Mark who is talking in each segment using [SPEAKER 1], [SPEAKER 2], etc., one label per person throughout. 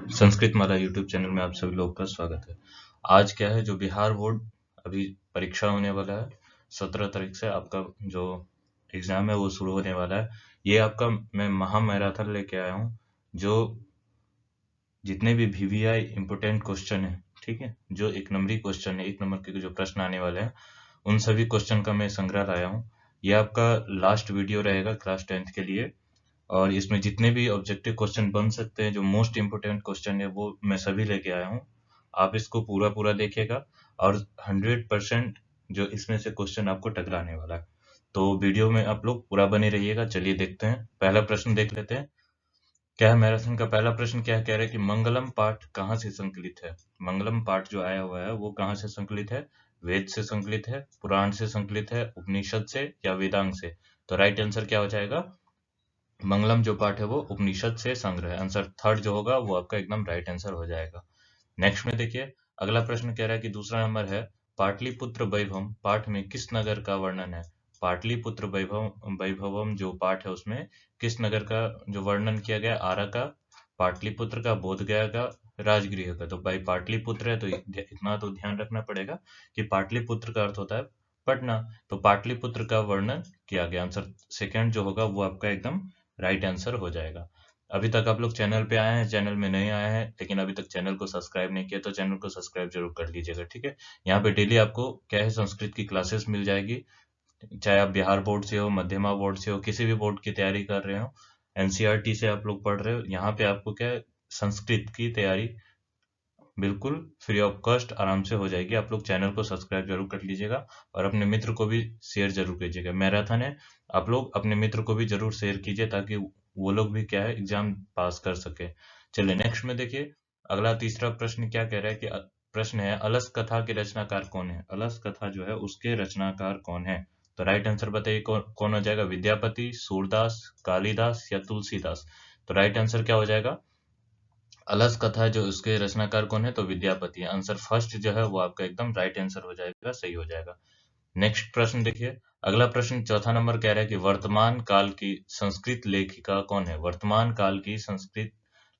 [SPEAKER 1] संस्कृत माला YouTube channel में आप सभी लोगों का स्वागत है। आज क्या है, जो बिहार बोर्ड अभी परीक्षा होने वाला है 17 तारीख से आपका जो एग्जाम है वो शुरू होने वाला है। ये आपका मैं महा मैराथन लेके आया हूँ, जो जितने भी वीवीआई इम्पोर्टेंट क्वेश्चन है, ठीक है, जो एक नंबरी क्वेश्चन है, एक नंबर के जो प्रश्न आने वाले हैं, उन सभी क्वेश्चन का मैं संग्रह लाया हूँ। ये आपका लास्ट वीडियो रहेगा क्लास 10th के लिए, और इसमें जितने भी ऑब्जेक्टिव क्वेश्चन बन सकते हैं, जो मोस्ट इम्पोर्टेंट क्वेश्चन है, वो मैं सभी लेके आया हूँ। आप इसको पूरा पूरा देखिएगा और 100% जो इसमें से क्वेश्चन आपको टकराने वाला है। तो वीडियो में आप लोग पूरा बने रहिएगा। चलिए देखते हैं, पहला प्रश्न देख लेते हैं। क्या है मैराथन का पहला प्रश्न, क्या कह रहा है कि मंगलम पाठ कहाँ से संकलित है। मंगलम पाठ जो आया हुआ है वो कहाँ से संकलित है? वेद से संकलित है, पुराण से संकलित है, उपनिषद से या वेदांग से? तो राइट आंसर क्या हो जाएगा? मंगलम जो पाठ है वो उपनिषद से संग्रह है। आंसर थर्ड जो होगा वो आपका एकदम राइट आंसर हो जाएगा। नेक्स्ट में देखिए, अगला प्रश्न कह रहा है कि दूसरा नंबर है, पाटलिपुत्र वैभवम पाठ में किस नगर का वर्णन है। पाटलिपुत्र वैभवम जो पाठ है उसमें किस नगर का जो वर्णन किया गया? आरा का, पाटलिपुत्र का, बोधगया का, राजगृह का। तो भाई पाटलिपुत्र है तो इतना तो ध्यान रखना पड़ेगा कि पाटलिपुत्र का अर्थ होता है पटना। तो पाटलिपुत्र का वर्णन किया गया। आंसर सेकंड जो होगा वो आपका एकदम राइट आंसर हो जाएगा। अभी तक आप लोग चैनल पे आए हैं, चैनल में नहीं आए हैं लेकिन अभी तक चैनल को सब्सक्राइब नहीं किया, तो चैनल को सब्सक्राइब जरूर कर लीजिएगा, ठीक है। यहाँ पे डेली आपको क्या है, संस्कृत की क्लासेस मिल जाएगी। चाहे आप बिहार बोर्ड से हो, मध्यमा बोर्ड से हो, किसी भी बोर्ड की तैयारी कर रहे हो, एनसीईआरटी से आप लोग पढ़ रहे हो, यहाँ पे आपको क्या है, संस्कृत की तैयारी बिल्कुल फ्री ऑफ कॉस्ट आराम से हो जाएगी। आप लोग चैनल को सब्सक्राइब जरूर कर लीजिएगा और अपने मित्र को भी शेयर जरूर कीजिएगा। मैराथन है, आप लोग अपने मित्र को भी जरूर शेयर कीजिए ताकि वो लोग भी क्या है, एग्जाम पास कर सके। चलिए नेक्स्ट में देखिए, अगला तीसरा प्रश्न क्या कह रहा है कि प्रश्न है, अलस कथा के रचनाकार कौन है। अलस कथा जो है उसके रचनाकार कौन है? तो राइट आंसर बताइए, कौन हो जाएगा? विद्यापति, सूरदास, कालिदास या तुलसीदास? तो राइट आंसर क्या हो जाएगा? अलस कथा जो उसके रचनाकार कौन है? तो विद्यापति। आंसर फर्स्ट जो है वो आपका एकदम राइट आंसर हो जाएगा, सही हो जाएगा। नेक्स्ट प्रश्न देखिए, अगला प्रश्न चौथा नंबर कह रहा है कि वर्तमान काल की संस्कृत लेखिका कौन है। वर्तमान काल की संस्कृत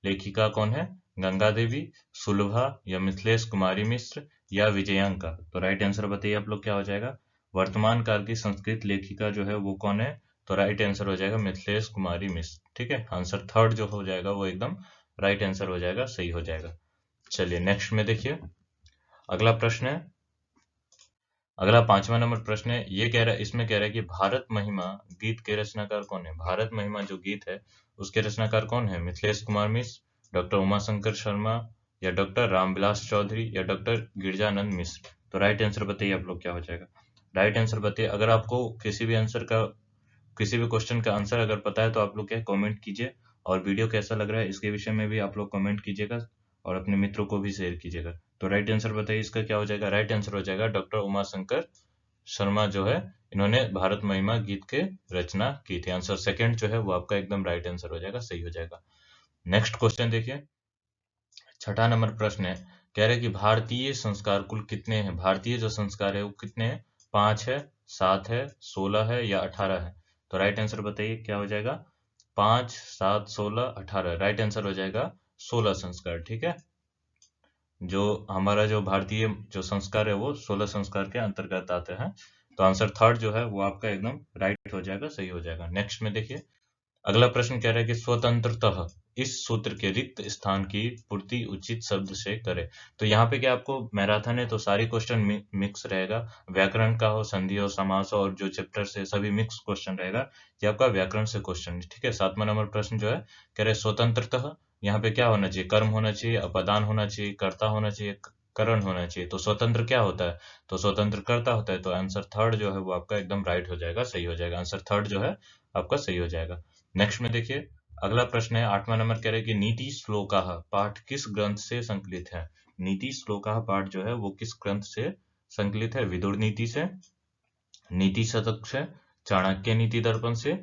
[SPEAKER 1] लेखिका कौन है? गंगा देवी, सुलभा या मिथिलेश कुमारी मिश्र या विजयांका? तो राइट आंसर बताइए आप लोग, क्या हो जाएगा? वर्तमान काल की संस्कृत लेखिका जो है वो कौन है? तो राइट आंसर हो जाएगा मिथिलेश कुमारी मिश्र, ठीक है। आंसर थर्ड जो हो जाएगा वो एकदम राइट आंसर हो जाएगा, सही हो जाएगा। चलिए नेक्स्ट में देखिए, अगला प्रश्न है, अगला पांचवा नंबर प्रश्न है, ये कह रहा है, इसमें कह रहा है कि भारत महिमा गीत के रचनाकार कौन है। भारत महिमा जो गीत है उसके रचनाकार कौन है? मिथिलेश कुमार मिश्र, डॉक्टर उमाशंकर शर्मा या डॉक्टर रामविलास चौधरी या डॉक्टर गिरजानंद मिश्र? तो राइट आंसर बताइए आप लोग, क्या हो जाएगा? राइट आंसर बताइए। अगर आपको किसी भी आंसर का, किसी भी क्वेश्चन का आंसर अगर पता है तो आप लोग क्या कमेंट कीजिए, और वीडियो कैसा लग रहा है इसके विषय में भी आप लोग कमेंट कीजिएगा और अपने मित्रों को भी शेयर कीजिएगा। तो राइट आंसर बताइए, इसका क्या हो जाएगा? राइट आंसर हो जाएगा डॉक्टर उमाशंकर शर्मा जो है, इन्होंने भारत महिमा गीत के रचना की थी। आंसर सेकंड जो है वो आपका एकदम राइट आंसर हो जाएगा, सही हो जाएगा। नेक्स्ट क्वेश्चन देखिए, छठा नंबर प्रश्न है, कह रहे हैं कि भारतीय संस्कार कुल कितने हैं। भारतीय जो संस्कार है वो कितने हैं? 5 है, 7 है, 16 है या 18 है? तो राइट आंसर बताइए, क्या हो जाएगा? 5, 7, 16, 18। राइट आंसर हो जाएगा 16 संस्कार, ठीक है। जो हमारा जो भारतीय जो संस्कार है वो 16 संस्कार के अंतर्गत आते हैं। तो आंसर थर्ड जो है वो आपका एकदम राइट हो जाएगा, सही हो जाएगा। नेक्स्ट में देखिए, अगला प्रश्न कह रहा है कि स्वतंत्रतः इस सूत्र के रिक्त स्थान की पूर्ति उचित शब्द से करे। तो यहाँ पे क्या, आपको मैराथन है तो सारी क्वेश्चन मिक्स रहेगा, व्याकरण का हो, संधि हो, समास हो, और जो चैप्टर से सभी मिक्स क्वेश्चन रहेगा। ये आपका व्याकरण से क्वेश्चन, ठीक है। सातवां नंबर प्रश्न जो है, कह रहे स्वतंत्रतः, यहाँ पे क्या होना चाहिए? कर्म होना चाहिए, अपदान होना चाहिए, कर्ता होना चाहिए, करण होना चाहिए। तो स्वतंत्र क्या होता है? तो स्वतंत्र कर्ता होता है। तो आंसर थर्ड जो है वो आपका एकदम राइट हो जाएगा, सही हो जाएगा। आंसर थर्ड जो है आपका सही हो जाएगा। नेक्स्ट में देखिए, अगला प्रश्न है, आठवां नंबर कह रहे हैं कि नीति श्लोकाः पाठ किस ग्रंथ से संकलित है। नीति श्लोकाः पाठ जो है वो किस ग्रंथ से संकलित है? विदुर नीति से, नीति शतक से, चाणक्य नीति दर्पण से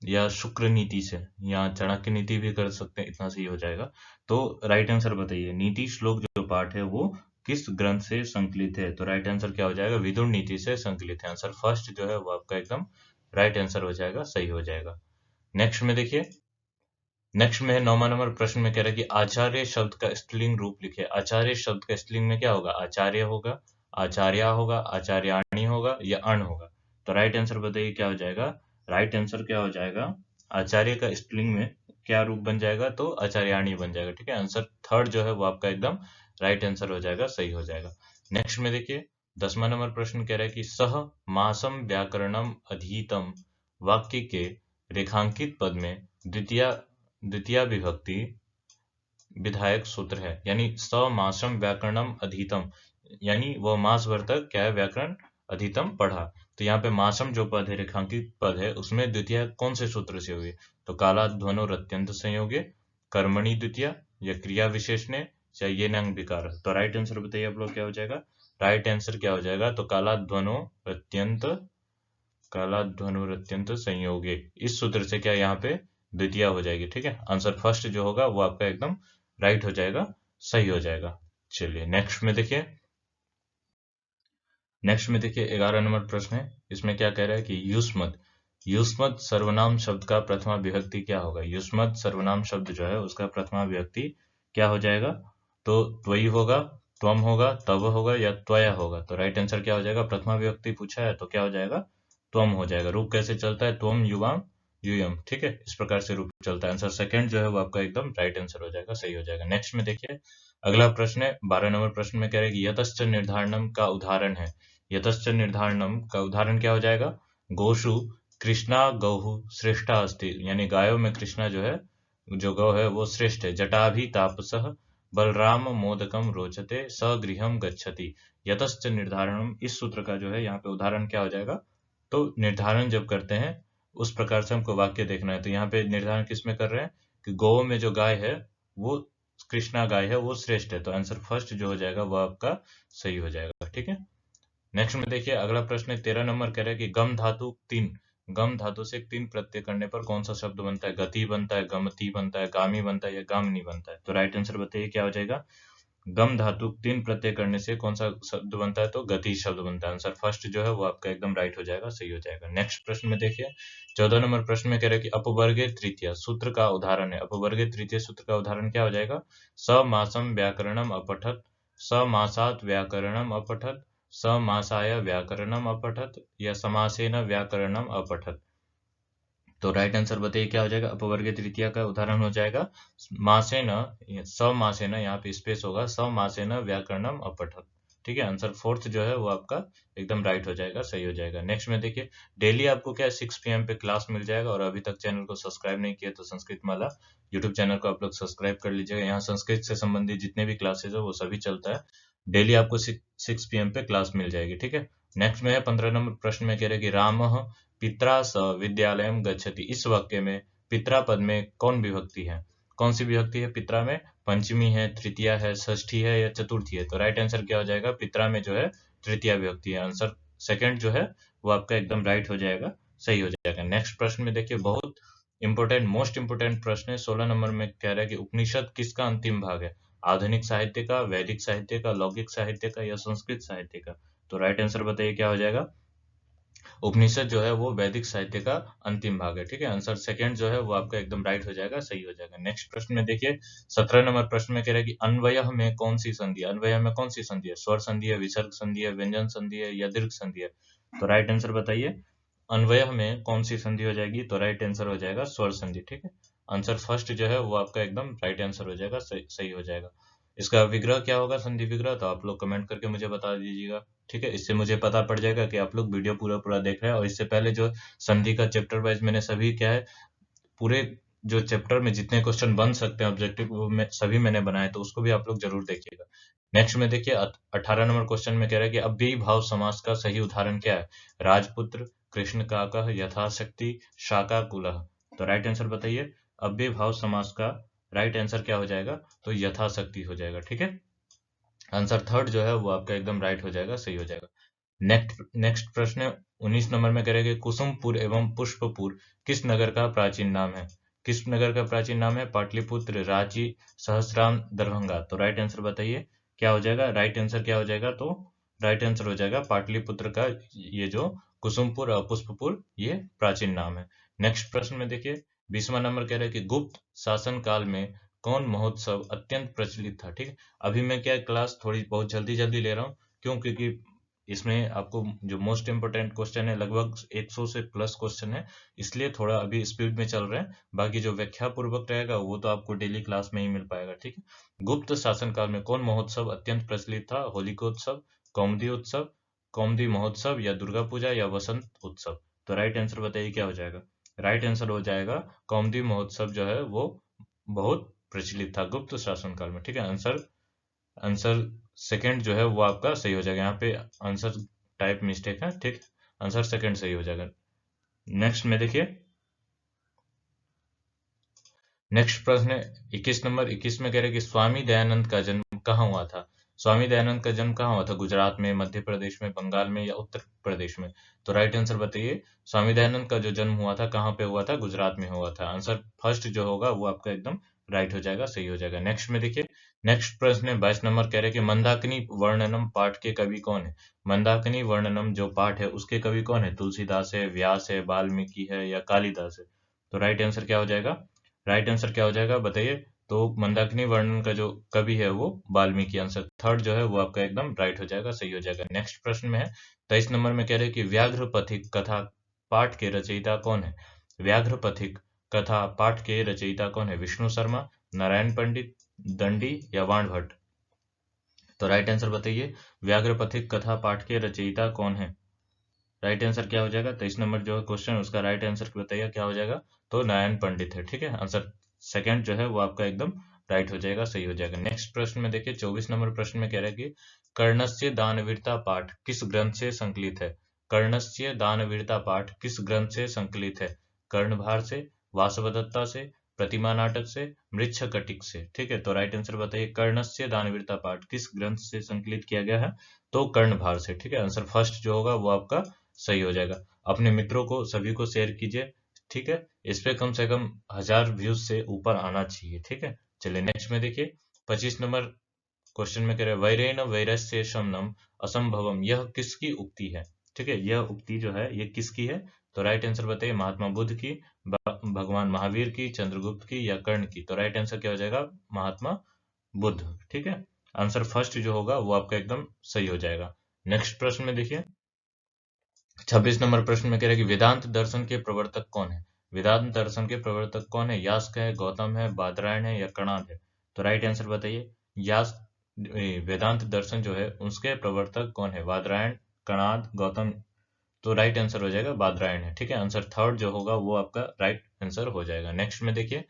[SPEAKER 1] या शुक्र नीति से, या चाणक्य नीति भी कर सकते हैं, इतना सही हो जाएगा। तो राइट आंसर बताइए, नीति श्लोक जो पाठ है वो किस ग्रंथ से संकलित है। तो राइट आंसर क्या हो जाएगा? विदुर नीति से संकलित है। आंसर फर्स्ट जो है वो आपका एकदम राइट आंसर हो जाएगा, सही हो जाएगा। नेक्स्ट में देखिए, नेक्स्ट में है 9वां नंबर प्रश्न में कह रहा है कि आचार्य शब्द का स्त्रीलिंग रूप लिखे। आचार्य शब्द का स्त्रीलिंग में क्या होगा? आचार्य होगा, आचार्या होगा, आचार्याणी होगा या अण होगा। तो राइट आंसर बताइए क्या हो जाएगा? राइट आंसर क्या हो जाएगा? आचार्य का स्त्रीलिंग में क्या रूप बन जाएगा? तो आचार्याणी बन जाएगा। ठीक है, आंसर थर्ड जो है वो आपका एकदम राइट आंसर हो जाएगा, सही हो जाएगा। नेक्स्ट में देखिए 10वां नंबर प्रश्न कह रहा है कि सह मासम व्याकरणम अधीतम वाक्य के रेखांकित पद में द्वितीय विभक्ति विधायक सूत्र है। यानी समासम व्याकरणम अधीतम, यानी वह मास भर तक क्या है? व्याकरण अधीतम पढ़ा। तो यहाँ पे मासम जो पद है, रेखांकित पद है, उसमें द्वितीय कौन से सूत्र से हुई? तो कालाध्वनोर अत्यंत संयोगे, कर्मणि द्वितीय या क्रिया विशेषणे या ये नंग विकार। तो राइट आंसर बताइए आप लोग क्या हो जाएगा? राइट आंसर क्या हो जाएगा? तो कालाध्वनुर अत्यंत संयोगे, इस सूत्र से क्या यहाँ पे द्वितीय हो जाएगी। ठीक है, आंसर फर्स्ट जो होगा वो आपका एकदम राइट हो जाएगा, सही हो जाएगा। चलिए नेक्स्ट में देखिए 11 नंबर प्रश्न है। इसमें क्या कह रहा है कि युष्मत सर्वनाम शब्द का प्रथमा विभक्ति क्या होगा? युष्मत सर्वनाम शब्द जो है उसका प्रथमा विभक्ति क्या हो जाएगा? तो त्वयी होगा, त्वम होगा, तव होगा या त्वया होगा। तो राइट आंसर क्या हो जाएगा? प्रथमा विभक्ति पूछा है तो क्या हो जाएगा? त्वम हो जाएगा। रूप कैसे चलता है? त्वम युवाम यूयम। ठीक है, इस प्रकार से रूप चलता है। आंसर सेकंड जो है वो आपका एकदम राइट आंसर हो जाएगा, सही हो जाएगा। नेक्स्ट में देखिए अगला प्रश्न है 12 नंबर प्रश्न में कह रहे हैं कि यतश्च निर्धारणम का उदाहरण है। यतश्च निर्धारणम का उदाहरण क्या हो जाएगा? गोषु कृष्णा गौहु श्रेष्ठा अस्ति, यानी गायों में कृष्णा जो है, जो गौ है वो श्रेष्ठ है। जटाभि तापसः बलराम मोदकम रोचते स गृहम गच्छति। यतश्च निर्धारणम, इस सूत्र का जो है यहाँ पे उदाहरण क्या हो जाएगा? तो निर्धारण जब करते हैं उस प्रकार से हमको वाक्य देखना है। तो यहाँ पे निर्धारण किस में कर रहे हैं कि गौ में जो गाय है वो कृष्णा गाय है, वो श्रेष्ठ है। तो आंसर फर्स्ट जो हो जाएगा वो आपका सही हो जाएगा। ठीक है, नेक्स्ट में देखिए अगला प्रश्न 13 नंबर कह रहा है कि गम धातु से तीन प्रत्यय करने पर कौन सा शब्द बनता है? गति बनता है, गमति बनता है, गामी बनता है या गामिनी बनता है। तो राइट आंसर बताइए क्या हो जाएगा? गम धातु तीन प्रत्यय करने से कौन सा शब्द बनता है? तो गति शब्द बनता है। आंसर फर्स्ट जो है वो आपका एकदम राइट हो जाएगा, सही हो जाएगा। नेक्स्ट प्रश्न में देखिए 14 नंबर प्रश्न में कह रहे हैं कि अपवर्गे तृतीय सूत्र का उदाहरण है। अपवर्गे तृतीय सूत्र का उदाहरण क्या हो जाएगा? समासम व्याकरणम अपठत, समासात व्याकरणम अपठत, समासाय व्याकरणम अपठत या समासेन व्याकरणम अपठत। तो राइट आंसर बताइए क्या हो जाएगा? अपवर्ग तृतीया का उदाहरण हो जाएगा मासेन, समासेन, यहाँ पे स्पेस होगा, समासेन व्याकरणम अपठत। ठीक है, आंसर फोर्थ जो है वो आपका एकदम राइट हो जाएगा, सही हो जाएगा। नेक्स्ट में देखिए डेली आपको क्या 6 PM पे क्लास मिल जाएगा। और अभी तक चैनल को सब्सक्राइब नहीं किया तो संस्कृत माला यूट्यूब चैनल को आप लोग सब्सक्राइब कर लीजिएगा। यहाँ संस्कृत से संबंधित जितने भी क्लासेज है वो सभी चलता है। डेली आपको 6 PM पे क्लास मिल जाएगी। ठीक है, नेक्स्ट में है 15 नंबर प्रश्न में कह रहे हैं कि राम पित्रा स विद्यालयम गच्छति। इस वाक्य में पित्रा पद में कौन विभक्ति है? कौन सी विभक्ति है पित्रा में? पंचमी है, तृतीया है, षष्ठी है या चतुर्थी है। तो राइट आंसर क्या हो जाएगा? पित्रा में जो है तृतीया विभक्ति है। आंसर सेकंड जो है वो आपका एकदम राइट हो जाएगा, सही हो जाएगा। नेक्स्ट प्रश्न में देखिए बहुत इंपोर्टेंट, मोस्ट इंपोर्टेंट प्रश्न है। 16 नंबर में कह रहा है कि उपनिषद किसका अंतिम भाग है? आधुनिक साहित्य का, वैदिक साहित्य का, लौकिक साहित्य का या संस्कृत साहित्य का। तो राइट आंसर बताइए क्या हो जाएगा? उपनिषद जो है वो वैदिक साहित्य का अंतिम भाग है। ठीक है, आंसर सेकंड जो है वो आपका एकदम राइट हो जाएगा, सही हो जाएगा। नेक्स्ट प्रश्न में देखिए 17 नंबर प्रश्न में कह रहा है कि अन्वयः में कौन सी संधि है? अन्वयः में कौन सी संधि है? स्वर संधि है, विसर्ग संधि है, व्यंजन संधि है या दीर्घ संधि है। तो राइट आंसर बताइए अन्वयः में कौन सी संधि हो जाएगी? तो राइट आंसर हो जाएगा स्वर संधि। ठीक है, आंसर फर्स्ट जो है वो आपका एकदम राइट आंसर हो जाएगा, सही हो जाएगा। इसका विग्रह क्या होगा? संधि विग्रह तो आप लोग कमेंट करके मुझे बता दीजिएगा। ठीक है, इससे मुझे पता पड़ जाएगा कि आप लोग वीडियो पूरा पूरा देख रहे हैं। और इससे पहले जो संधि का चैप्टर वाइज मैंने सभी क्या है पूरे जो चैप्टर में जितने क्वेश्चन बन सकते हैं ऑब्जेक्टिव वो मैं सभी मैंने बनाए, तो उसको भी आप लोग जरूर देखिएगा। नेक्स्ट में देखिए 18 नंबर क्वेश्चन में कह रहा है कि अव्ययी भाव समास का सही उदाहरण क्या है? राजपुत्र, कृष्ण काकः, यथाशक्ति, शाकाकुलः। तो राइट आंसर बताइए अव्ययी भाव समास का राइट आंसर क्या हो जाएगा? तो यथाशक्ति हो जाएगा। ठीक है, आंसर थर्ड जो है वो आपका एकदम राइट हो जाएगा, सही हो जाएगा। नेक्स्ट प्रश्न 19 नंबर में करेंगे कुसुमपुर एवं पुष्पपुर किस नगर का प्राचीन नाम है? किस नगर का प्राचीन नाम है? पाटलिपुत्र, रांची, सहसराम, दरभंगा। तो राइट आंसर बताइए क्या हो जाएगा? राइट आंसर क्या हो जाएगा? तो राइट आंसर हो जाएगा पाटलिपुत्र का ये जो कुसुमपुर और पुष्पपुर ये प्राचीन नाम है। नेक्स्ट प्रश्न में देखिए 20वां नंबर कह रहा है कि गुप्त शासन काल में कौन महोत्सव अत्यंत प्रचलित था। ठीक है, अभी मैं क्या क्लास थोड़ी बहुत जल्दी जल्दी ले रहा हूँ, क्यों? क्योंकि इसमें आपको जो मोस्ट इंपोर्टेंट क्वेश्चन है लगभग 100 से प्लस क्वेश्चन है, इसलिए थोड़ा अभी स्पीड में चल रहे हैं। बाकी जो व्याख्या पूर्वक रहेगा वो तो आपको डेली क्लास में ही मिल पाएगा। ठीक है, गुप्त शासन काल में कौन महोत्सव अत्यंत प्रचलित था? होलिकोत्सव, कौमुदी उत्सव, कौमुदी महोत्सव, या दुर्गा पूजा, या वसंत उत्सव। तो राइट आंसर बताइए क्या हो जाएगा? राइट आंसर हो जाएगा कौमुदी महोत्सव जो है वो बहुत प्रचलित था गुप्त शासन काल में। ठीक है, आंसर आंसर सेकंड जो है वो आपका सही हो जाएगा। यहाँ पे आंसर टाइप मिस्टेक है। ठीक, आंसर सेकंड सही हो जाएगा। नेक्स्ट में देखिए, नेक्स्ट प्रश्न है 21 नंबर। 21 में कह रहे हैं कि स्वामी दयानंद का जन्म कहाँ हुआ था? स्वामी दयानंद का जन्म कहाँ हुआ था? गुजरात में, मध्य प्रदेश में, बंगाल में, या उत्तर प्रदेश में? तो राइट आंसर बताइए। स्वामी दयानंद का जो जन्म हुआ था कहाँ पे हुआ था? गुजरात में हुआ था। आंसर फर्स्ट जो होगा वो आपका एकदम राइट हो जाएगा, सही हो जाएगा। नेक्स्ट में देखिए, नेक्स्ट प्रश्न है 22 नंबर। कह रहे हैं कि मंदाकिनी वर्णनम पाठ के कवि कौन है? मंदाकिनी वर्णनम जो पाठ है उसके कवि कौन है? तुलसीदास है, व्यास है, वाल्मीकि है, या कालिदास है? तो राइट आंसर क्या हो जाएगा? राइट आंसर क्या हो जाएगा बताइए? तो मंदाकिनी वर्णन का जो कवि है वो वाल्मीकि। आंसर थर्ड जो है वो आपका एकदम राइट हो जाएगा, सही हो जाएगा। नेक्स्ट प्रश्न में है 23 नंबर में। कह रहे हैं कि व्याघ्र पथिक कथा पाठ के रचयिता कौन है? व्याघ्र पथिक कथा पाठ के रचयिता कौन है? विष्णु शर्मा, नारायण पंडित, दंडी, या वाण भट्ट? तो राइट आंसर बताइए, व्याघ्र पथिक कथा पाठ के रचयिता कौन है? राइट आंसर क्या हो जाएगा? 23 नंबर जो क्वेश्चन उसका राइट आंसर बताइए क्या हो जाएगा? तो नारायण पंडित है। ठीक है, आंसर सेकंड जो है वो आपका एकदम राइट हो जाएगा, सही हो जाएगा। नेक्स्ट प्रश्न में देखिए, 24 नंबर प्रश्न में कह रहा है कि कर्णस्य दानवीरता पाठ किस ग्रंथ से संकलित है? कर्णस्य दानवीरता पाठ किस ग्रंथ से संकलित है? कर्णभार से, वासवदत्ता से, प्रतिमा नाटक से, मृच्छकटिक से? ठीक है, तो राइट आंसर बताइए, कर्णस्य दानवीरता पाठ किस ग्रंथ से संकलित किया गया है? तो कर्णभार से। ठीक है, आंसर फर्स्ट जो होगा वो आपका सही हो जाएगा। अपने मित्रों को सभी को शेयर कीजिए। ठीक है, इस पे कम से कम 1000 व्यूज से ऊपर आना चाहिए। ठीक है, चलिए नेक्स्ट में देखिए, 25 नंबर क्वेश्चन में कह रहे हैं वैरेण वैरस्य शमनम असंभवम, यह किसकी उक्ति है? ठीक है, यह उक्ति जो है ये किसकी है? तो राइट आंसर बताइए, महात्मा बुद्ध की, भगवान महावीर की, चंद्रगुप्त की, या कर्ण की? तो राइट आंसर क्या हो जाएगा? महात्मा बुद्ध। ठीक है, आंसर फर्स्ट जो होगा वो आपका एकदम सही हो जाएगा। नेक्स्ट प्रश्न में देखिए, 26 नंबर प्रश्न में कह रहे हैं कि वेदांत दर्शन के प्रवर्तक कौन है? वेदांत दर्शन के प्रवर्तक कौन है? यास्क है, गौतम है, बादरायण है, या कणाद है? तो राइट आंसर बताइए, यास वेदांत दर्शन जो है उसके प्रवर्तक कौन है? बादरायण, कणाद, गौतम? तो राइट आंसर हो जाएगा बादरायण है। ठीक है, आंसर थर्ड जो होगा वो आपका राइट आंसर हो जाएगा। नेक्स्ट में देखिए,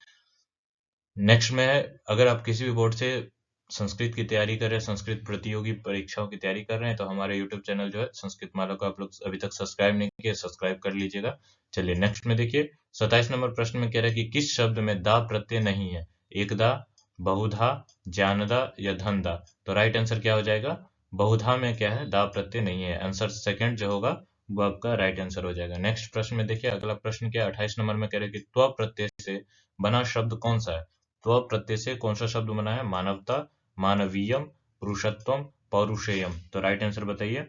[SPEAKER 1] नेक्स्ट में है, अगर आप किसी भी बोर्ड से संस्कृत की तैयारी कर रहे हैं, संस्कृत प्रतियोगी परीक्षाओं की तैयारी कर रहे हैं, तो हमारे यूट्यूब चैनल जो है संस्कृत माला को आप लोग अभी तक सब्सक्राइब नहीं किए, सब्सक्राइब कर लीजिएगा। चलिए नेक्स्ट में देखिए, 27 नंबर प्रश्न में कह रहा है कि किस शब्द में दा प्रत्यय नहीं है? एकदा, बहुधा, ज्ञानदा, या धनदा? तो राइट आंसर क्या हो जाएगा? बहुधा में क्या है? दा प्रत्यय नहीं है। आंसर सेकंड जो होगा वो आपका राइट आंसर हो जाएगा। नेक्स्ट प्रश्न में देखिए, अगला प्रश्न क्या है 28 नंबर में कह रहे हैं कि त्व प्रत्यय से बना शब्द कौन सा है? त्व प्रत्यय से कौन सा शब्द बना है? मानवता, मानवीयम, पुरुषत्वम, पौरुषेयम? तो राइट आंसर बताइए,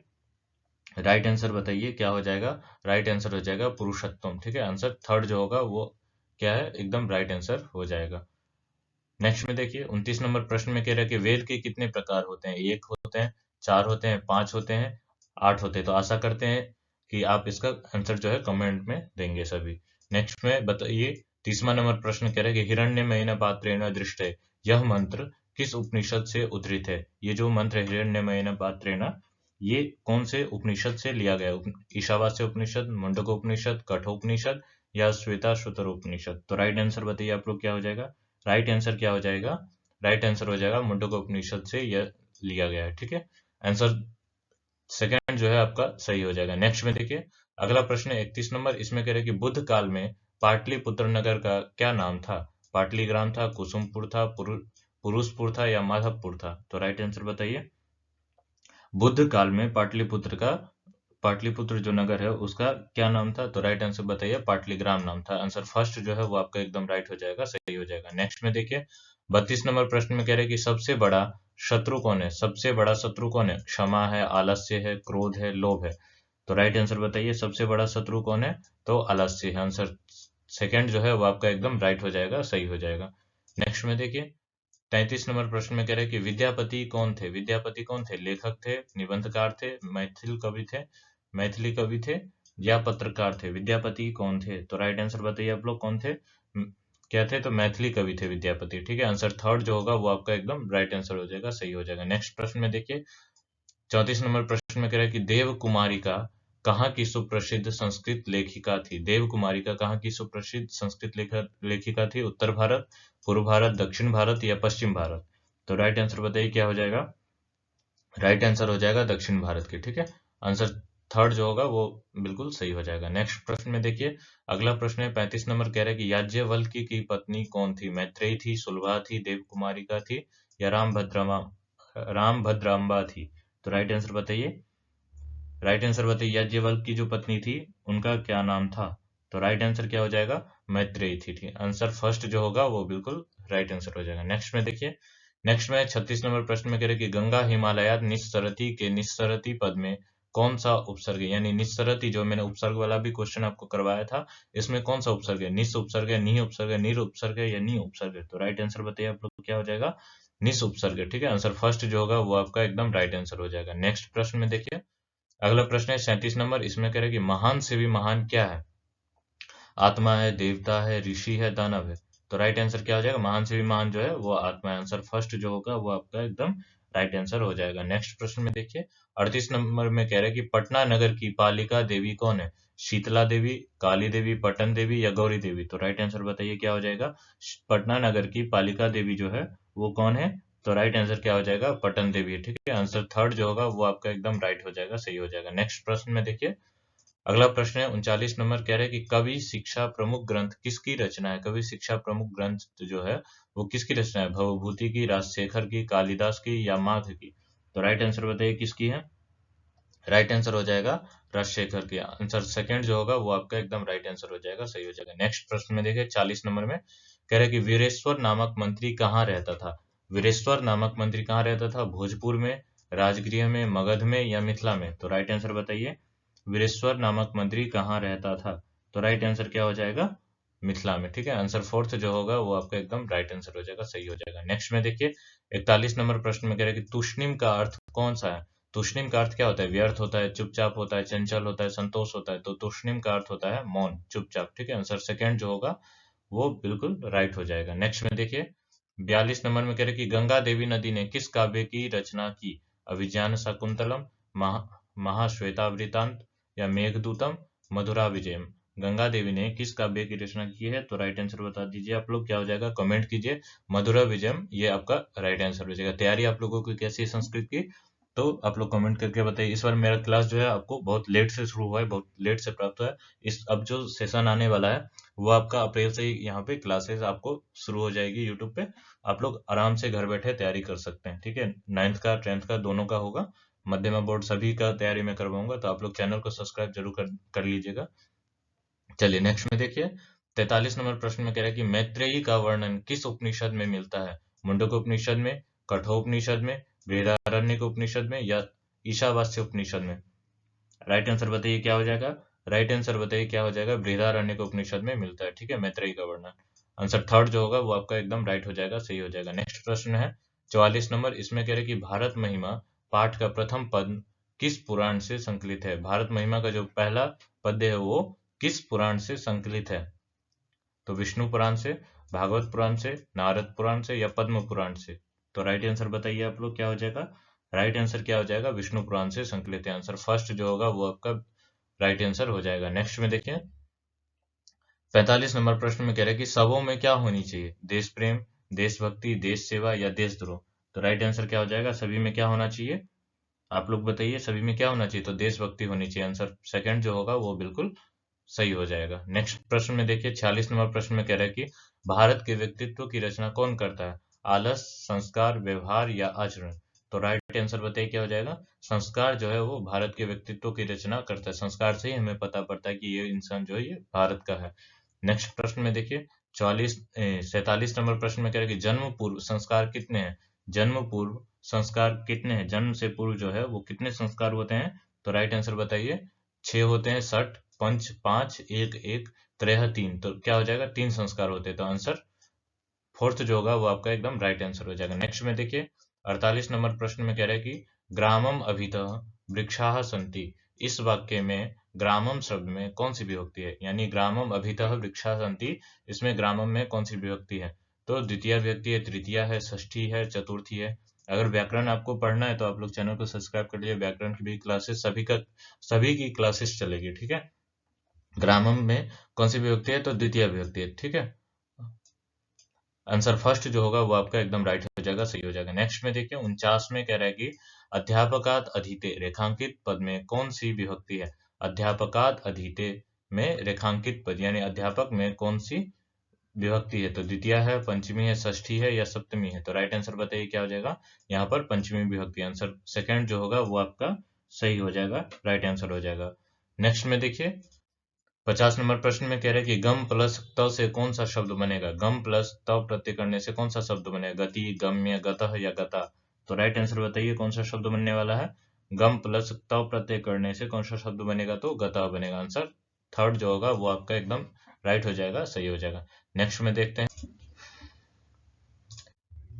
[SPEAKER 1] राइट आंसर बताइए क्या हो जाएगा? राइट आंसर हो जाएगा पुरुषत्वम। ठीक है, आंसर थर्ड जो होगा वो क्या है? एकदम राइट आंसर हो जाएगा। नेक्स्ट में देखिए, 29 नंबर प्रश्न में कह रहा है कि वेद के कितने प्रकार होते हैं? 1 होते हैं, 4 होते हैं, 5 होते हैं, 8 होते हैं? तो आशा करते हैं कि आप इसका आंसर जो है कमेंट में देंगे सभी। नेक्स्ट में बताइए, 30वां नंबर प्रश्न कह रहा है कि हिरण्यमयीन पात्रेण दृष्टे, यह मंत्र किस उपनिषद से उद्धृत है? ये जो मंत्र है हिरण्यमयीन पात्रेण, ये कौन से उपनिषद से लिया गया है? ईशावास्य उपनिषद, मुंडकोपनिषद, कठोपनिषद, या श्वेताश्वतर उपनिषद? तो राइट आंसर बताइए आप लोग क्या हो जाएगा? राइट आंसर क्या हो जाएगा? राइट आंसर हो जाएगा मुंडकोपनिषद से यह लिया गया है। ठीक है, आंसर सेकंड जो है आपका सही हो जाएगा। नेक्स्ट में देखिए, अगला प्रश्न है 31 नंबर। इसमें कह रहे हैं कि बुद्ध काल में पाटलिपुत्र नगर का क्या नाम था? पाटलीग्राम था, कुसुमपुर था, पुरुषपुर था, या माधवपुर था? तो राइट आंसर बताइए, बुद्ध काल में पाटलिपुत्र जो नगर है उसका क्या नाम था? तो राइट आंसर बताइए, पाटलीग्राम नाम था। आंसर फर्स्ट जो है वो आपका एकदम राइट हो जाएगा, सही हो जाएगा। नेक्स्ट में देखिए, 32 नंबर प्रश्न में कह रहे हैं कि सबसे बड़ा शत्रु कौन है? सबसे बड़ा शत्रु कौन है? क्षमा है, आलस्य है, क्रोध है, लोभ है? तो राइट आंसर बताइए, सबसे बड़ा शत्रु कौन है? तो आलस्य है। आंसर सेकंड जो है वो आपका एकदम राइट हो जाएगा, सही हो जाएगा। नेक्स्ट में देखिए 33 नंबर प्रश्न में कह रहे हैं कि विद्यापति कौन थे? विद्यापति कौन थे? लेखक थे, निबंधकार थे, मैथिली कवि थे या पत्रकार थे? विद्यापति कौन थे? तो राइट आंसर बताइए आप लोग, कौन थे? क्या थे? तो मैथिली कवि थे विद्यापति। ठीक है, आंसर थर्ड जो होगा वो आपका एकदम राइट आंसर हो जाएगा, सही हो जाएगा। नेक्स्ट प्रश्न में देखिए 34 नंबर प्रश्न में कह रहा है कि देव कुमारिका कहाँ की सुप्रसिद्ध संस्कृत लेखिका थी? देव कुमारिका कहाँ की सुप्रसिद्ध संस्कृत लेखिका थी? उत्तर भारत, पूर्व भारत, दक्षिण भारत या पश्चिम भारत? तो राइट आंसर बताइए क्या हो जाएगा? राइट आंसर हो जाएगा दक्षिण भारत की। ठीक है, आंसर थर्ड जो होगा वो बिल्कुल सही हो जाएगा। नेक्स्ट प्रश्न में देखिए अगला प्रश्न है 35 नंबर, कह रहा है कि याज्ञवल्क्य की पत्नी कौन थी? मैत्रेयी थी, सुलभा थी, देव कुमारिका थी या रामभद्रांबा थी? तो राइट आंसर बताइए। राइट आंसर बताइए, याज्ञवल्क्य की जो पत्नी थी उनका क्या नाम था? तो राइट आंसर क्या हो जाएगा? मैत्रेयी थी। ठीक, आंसर फर्स्ट जो होगा वो बिल्कुल राइट आंसर हो जाएगा। नेक्स्ट में देखिए, नेक्स्ट में 36 नंबर प्रश्न में कह रहे कि गंगा हिमालयात निस्सरती के निस्सरती पद में कौन सा उपसर्ग है? यानी निस्सरती जो मैंने उपसर्ग वाला भी क्वेश्चन आपको करवाया था, इसमें कौन सा उपसर्ग है? निस उपसर्ग है, नी उपसर्ग है, निर उपसर्ग है या नी उपसर्ग है? तो राइट आंसर बताइए आप लोग, क्या हो जाएगा? निस उपसर्ग है। ठीक है, आंसर फर्स्ट जो होगा वो आपका एकदम राइट आंसर हो जाएगा। नेक्स्ट प्रश्न में देखिए अगला प्रश्न है 37 नंबर, इसमें कह रहे हैं कि महान से भी महान क्या है? आत्मा है, देवता है, ऋषि है, दानव है? तो राइट आंसर क्या हो जाएगा? महान से भी महान जो है वो आत्मा है। आंसर फर्स्ट जो होगा वो आपका एकदम राइट आंसर हो जाएगा। नेक्स्ट प्रश्न में देखिए 38 नंबर में कह रहे हैं कि पटना नगर की पालिका देवी कौन है? शीतला देवी, काली देवी, पटन देवी या गौरी देवी? तो राइट आंसर बताइए क्या हो जाएगा? पटना नगर की पालिका देवी जो है वो कौन है? तो राइट आंसर क्या हो जाएगा? पटन देवी है। ठीक है, आंसर थर्ड जो होगा वो आपका एकदम राइट हो जाएगा, सही हो जाएगा। नेक्स्ट प्रश्न में देखिए अगला प्रश्न है 39 नंबर, कह रहे हैं कि कवि शिक्षा प्रमुख ग्रंथ किसकी रचना है? कवि शिक्षा प्रमुख ग्रंथ जो है वो किसकी रचना है? भवभूति की, राजशेखर की, कालिदास की या माघ की? तो राइट आंसर बताइए किसकी है? राइट आंसर हो जाएगा राजशेखर की। आंसर सेकंड जो होगा वो आपका एकदम राइट आंसर हो जाएगा, सही हो जाएगा। नेक्स्ट प्रश्न में देखिए 40 नंबर में कह रहे हैं कि वीरेश्वर नामक मंत्री कहाँ रहता था? वीरेश्वर नामक मंत्री कहाँ रहता था? भोजपुर में, राजगृह में, मगध में या मिथिला में? तो राइट आंसर बताइए, वीरेश्वर नामक मंत्री कहाँ रहता था? तो राइट आंसर क्या हो जाएगा? मिथिला में। ठीक है, आंसर फोर्थ जो होगा वो आपका एकदम राइट आंसर हो जाएगा, सही हो जाएगा। नेक्स्ट में देखिए 41 नंबर प्रश्न में कह रहे हैं कि तूष्णीम का अर्थ कौन सा है? तूष्णीम का अर्थ क्या होता है? व्यर्थ होता है, चुपचाप होता है, चंचल होता है, संतोष होता है? तो तूष्णीम का अर्थ होता है मौन, चुपचाप। ठीक है, आंसर सेकंड जो होगा वो बिल्कुल राइट हो जाएगा। नेक्स्ट में देखिए 42 नंबर में कह रहे कि गंगा देवी नदी ने किस काव्य की रचना की? अभिज्ञान शाकुंतलम, महाश्वेतावृतांत या मेघदूतम, मधुरा विजयम? गंगा देवी ने किस काव्य की रचना की है? तो राइट आंसर बता दीजिए आप लोग, क्या हो जाएगा? कमेंट कीजिए। मधुरा विजयम ये आपका राइट आंसर हो जाएगा। तैयारी आप लोगों की कैसी है संस्कृत की? तो आप लोग कमेंट करके बताइए। इस बार मेरा क्लास जो है आपको बहुत लेट से शुरू हुआ है, बहुत लेट से प्राप्त हुआ है। इस अब जो सेशन आने वाला है वो आपका अप्रैल से ही यहाँ पे क्लासेस आपको शुरू हो जाएगी यूट्यूब पे। आप लोग आराम से घर बैठे तैयारी कर सकते हैं। ठीक है, 9th का 10th का दोनों का होगा, मध्यमा बोर्ड सभी का तैयारी मैं करवाऊंगा, तो आप लोग चैनल को सब्सक्राइब जरूर कर लीजिएगा। चलिए नेक्स्ट में देखिए 43 नंबर प्रश्न में कह रहा है कि मैत्रेयी का वर्णन किस उपनिषद में मिलता है? मुंडक उपनिषद में, कठोपनिषद में, बृहदारण्यक उपनिषद में या ईशावास्य उपनिषद में? राइट आंसर बताइए क्या हो जाएगा? राइट आंसर बताइए क्या हो जाएगा? बृहदारण्यक उपनिषद में मिलता है। ठीक है, मैत्रेयी का वर्णन। आंसर थर्ड जो होगा वो आपका एकदम राइट हो जाएगा, सही हो जाएगा। नेक्स्ट प्रश्न है 44 नंबर, इसमें कह रहे कि भारत महिमा पाठ का प्रथम पद किस पुराण से संकलित है? भारत महिमा का जो पहला पद्य है वो किस पुराण से संकलित है? तो विष्णु पुराण से, भागवत पुराण से, नारद पुराण से या पद्म पुराण से? तो राइट आंसर बताइए आप लोग, क्या हो जाएगा? राइट आंसर क्या हो जाएगा? विष्णु पुराण से संकलित है। आंसर फर्स्ट जो होगा वो आपका राइट आंसर हो जाएगा। नेक्स्ट में देखिए 45 नंबर प्रश्न में कह रहे हैं कि सबों में क्या होनी चाहिए? देश प्रेम, देशभक्ति, देश सेवा या देशद्रोह? तो राइट आंसर क्या हो जाएगा? सभी में क्या होना चाहिए? आप लोग बताइए, सभी में क्या होना चाहिए? तो देशभक्ति होनी चाहिए। आंसर सेकंड जो होगा वो बिल्कुल सही हो जाएगा। नेक्स्ट प्रश्न में देखिए 46 नंबर प्रश्न में कह रहा है कि भारत के व्यक्तित्व की रचना कौन करता है? आलस, संस्कार, व्यवहार या आचरण? तो राइट आंसर बताइए क्या हो जाएगा? संस्कार जो है वो भारत के व्यक्तित्व की रचना करता है। संस्कार से ही हमें पता पड़ता है कि ये इंसान जो है ये भारत का है। नेक्स्ट प्रश्न में देखिए 47 नंबर प्रश्न में कह रहा है कि जन्म पूर्व संस्कार कितने हैं? जन्म पूर्व संस्कार कितने हैं? जन्म से पूर्व जो है वो कितने संस्कार होते हैं? तो राइट आंसर बताइए। 6 होते हैं, 60, पंच 5, 1, 1, त्रेह 3, तो क्या हो जाएगा, 3 संस्कार होते हैं, तो आंसर फोर्थ जो होगा वो आपका एकदम राइट आंसर हो जाएगा। नेक्स्ट में देखिए 48 नंबर प्रश्न में कह रहा है कि ग्रामम अभितः वृक्षाः सन्ति, इस वाक्य में ग्रामम शब्द में कौन सी विभक्ति है, यानी ग्रामम अभितः वृक्षाः सन्ति, इसमें ग्रामम में कौन सी विभक्ति है, तो द्वितीय विभक्ति है, तृतीया है, षष्ठी है, चतुर्थी है। अगर व्याकरण आपको पढ़ना है तो आप लोग चैनल को सब्सक्राइब कर लीजिए, व्याकरण की भी क्लासेस सभी की क्लासेस चलेगी, ठीक है। ग्रामम में कौन सी विभक्ति है, तो द्वितीय विभक्ति है, ठीक है। आंसर फर्स्ट जो होगा वो आपका एकदम राइट हो जाएगा, सही हो जाएगा। नेक्स्ट में देखिए 49 में कह रहा है कि अध्यापकात अधीते रेखांकित पद में कौन सी विभक्ति है। अध्यापकात अधीते में रेखांकित पद यानी अध्यापक में कौन सी विभक्ति है, तो द्वितीय है, पंचमी है, षष्ठी है या सप्तमी है, तो राइट आंसर बताइए क्या हो जाएगा, यहाँ पर पंचमी विभक्ति, आंसर सेकंड जो होगा वो आपका सही हो जाएगा, राइट आंसर हो जाएगा। नेक्स्ट में देखिए 50 नंबर प्रश्न में कह रहे हैं कि गम प्लस त से कौन सा शब्द बनेगा। गम प्लस त प्रत्यय करने से कौन सा शब्द बनेगा, गति, गम्य, गतः या गता, तो राइट आंसर बताइए कौन सा शब्द बनने वाला है। गम प्लस त प्रत्यय करने से कौन सा शब्द बनेगा, तो गतः बनेगा, आंसर थर्ड जो होगा वो आपका एकदम राइट हो जाएगा, सही हो जाएगा। नेक्स्ट में देखते हैं,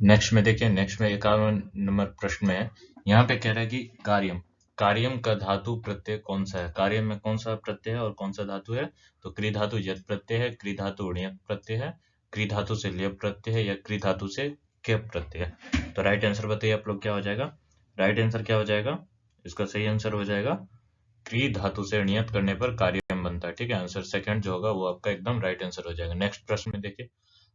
[SPEAKER 1] नेक्स्ट में देखिए, नेक्स्ट में 51 नंबर प्रश्न में है, यहाँ पे कह रहा है कि कार्यम, कार्यम का धातु प्रत्यय कौन सा है। कार्यम में कौन सा प्रत्यय है और कौन सा धातु है, तो क्री धातु यत प्रत्यय है, क्री धातु ण्यत प्रत्यय है, क्री धातु से ल्यप प्रत्यय है या क्री धातु से क्यप प्रत्यय है, तो राइट आंसर बताइए आप लोग क्या हो जाएगा। राइट आंसर क्या हो जाएगा, इसका सही आंसर हो जाएगा क्री धातु से नियत करने पर कार्यम बनता है, ठीक है। आंसर सेकंड जो होगा वो आपका एकदम राइट आंसर हो जाएगा। नेक्स्ट प्रश्न में देखिए,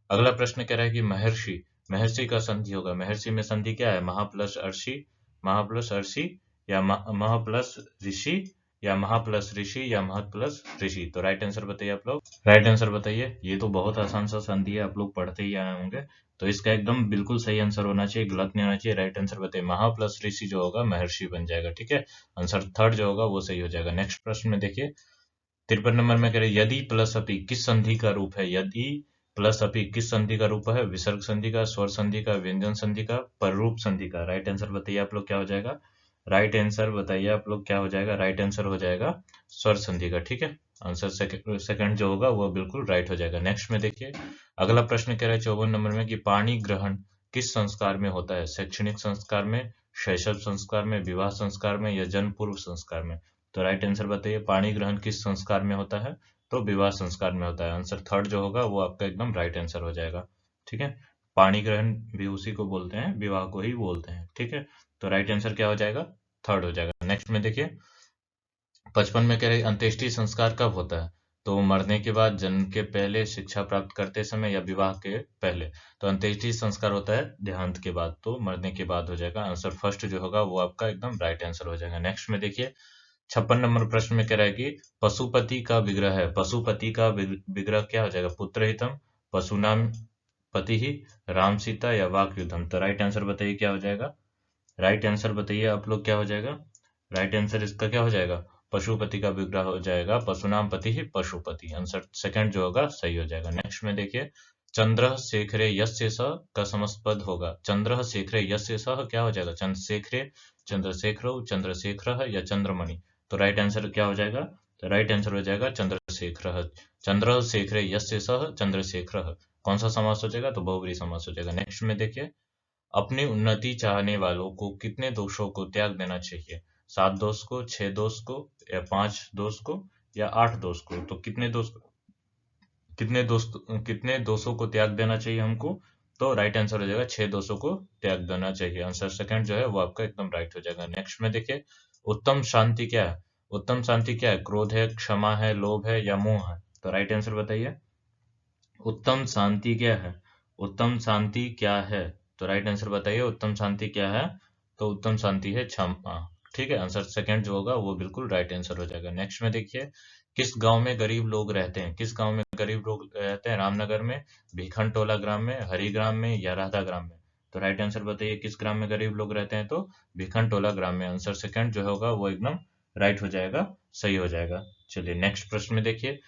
[SPEAKER 1] अगला प्रश्न कह रहा है कि महर्षि, महर्षि का संधि होगा, महर्षि में संधि क्या है, महा प्लस अर्षि, महा प्लस अर्षि या महा प्लस ऋषि या महा प्लस ऋषि या महत प्लस ऋषि, तो राइट आंसर बताइए आप लोग, राइट आंसर बताइए। ये तो बहुत आसान सा संधि है, आप लोग पढ़ते ही आए होंगे, तो इसका एकदम बिल्कुल सही आंसर होना चाहिए, गलत नहीं होना चाहिए। राइट आंसर बताइए, महा प्लस ऋषि जो होगा महर्षि बन जाएगा, ठीक है। आंसर थर्ड जो होगा वो सही हो जाएगा। नेक्स्ट प्रश्न में देखिए 53 नंबर में कह रहे यदि प्लस अपि किस संधि का रूप है। यदि प्लस अपि किस संधि का रूप है, विसर्ग संधि का, स्वर संधि का, व्यंजन संधि का, पररूप संधि का, राइट आंसर बताइए आप लोग क्या हो जाएगा। राइट आंसर बताइए आप लोग क्या हो जाएगा, राइट आंसर हो जाएगा स्वर संधि का, ठीक है। आंसर सेकंड जो होगा वो बिल्कुल राइट हो जाएगा। नेक्स्ट में देखिए अगला प्रश्न कह रहा है 54 नंबर में कि पाणी ग्रहण किस संस्कार में होता है। शैक्षणिक संस्कार में, शैशव संस्कार में, विवाह संस्कार में या जन्म पूर्व संस्कार में, तो राइट आंसर बताइए पाणी ग्रहण किस संस्कार में होता है, तो विवाह संस्कार में होता है। आंसर थर्ड जो होगा वो आपका एकदम राइट आंसर हो जाएगा, ठीक है। पाणी ग्रहण भी उसी को बोलते हैं, विवाह को ही बोलते हैं, ठीक है। तो राइट आंसर क्या हो जाएगा, थर्ड हो जाएगा। नेक्स्ट में देखिए 55 में कह रहे अंत्येष्टि संस्कार कब होता है, तो मरने के बाद, जन्म के पहले, शिक्षा प्राप्त करते समय या विवाह के पहले, तो अंत्येष्टि संस्कार होता है देहांत के बाद, तो मरने के बाद हो जाएगा। आंसर फर्स्ट जो होगा वो आपका एकदम राइट आंसर हो जाएगा। नेक्स्ट में देखिए 56 नंबर प्रश्न में कह रहा है कि पशुपति का विग्रह है। पशुपति का विग्रह क्या हो जाएगा, पुत्रहितम, पशुनाम पति ही, राम सीता या वाक युद्धम, तो राइट आंसर बताइए क्या हो जाएगा। राइट आंसर बताइए आप लोग क्या हो जाएगा। राइट आंसर इसका क्या हो जाएगा, पशुपति का विग्रह हो जाएगा, पशुनाम पति ही पशुपति, आंसर सेकंड जो होगा सही हो जाएगा। नेक्स्ट में देखिए चंद्र शेखरे यस्य स का समस्त होगा। चंद्र शेखरे यस्य स क्या हो जाएगा, चंद्रशेखरे, चंद्रशेखरो, चंद्रशेखर या चंद्रमणि, तो राइट आंसर क्या हो जाएगा, तो राइट आंसर हो जाएगा चंद्रशेखर। चंद्रशेखरे यस्य सह चंद्रशेखर, कौन सा समास हो जाएगा, तो बहुब्रीहि समास हो जाएगा। नेक्स्ट में देखिए अपनी उन्नति चाहने वालों को कितने दोषों को त्याग देना चाहिए। 7 दोष को, 6 दोष को या 5 दोष को या 8 दोष को, तो कितने दोषों को त्याग देना चाहिए हमको, तो राइट आंसर हो जाएगा 6 दोषों को त्याग देना चाहिए। आंसर सेकंड जो है वो आपका एकदम राइट हो जाएगा। नेक्स्ट में देखिए उत्तम शांति क्या है। उत्तम शांति क्या है, क्रोध है, क्षमा है, लोभ है या मोह है, तो राइट आंसर बताइए उत्तम शांति क्या है। उत्तम शांति क्या है, तो राइट आंसर बताइए उत्तम शांति क्या है, तो उत्तम शांति है क्षमा, ठीक है। आंसर सेकंड जो होगा वो बिल्कुल राइट आंसर हो जाएगा। नेक्स्ट में देखिए किस गांव में गरीब लोग रहते हैं। किस गांव में गरीब लोग रहते हैं, रामनगर में, भीखन टोला ग्राम में, हरिग्राम में या राधा ग्राम में, तो राइट आंसर बताइए किस ग्राम में गरीब लोग रहते हैं, तो भीखन टोला ग्राम में, आंसर सेकंड जो होगा वो एकदम राइट हो जाएगा, सही हो जाएगा। चलिए नेक्स्ट प्रश्न में देखिए,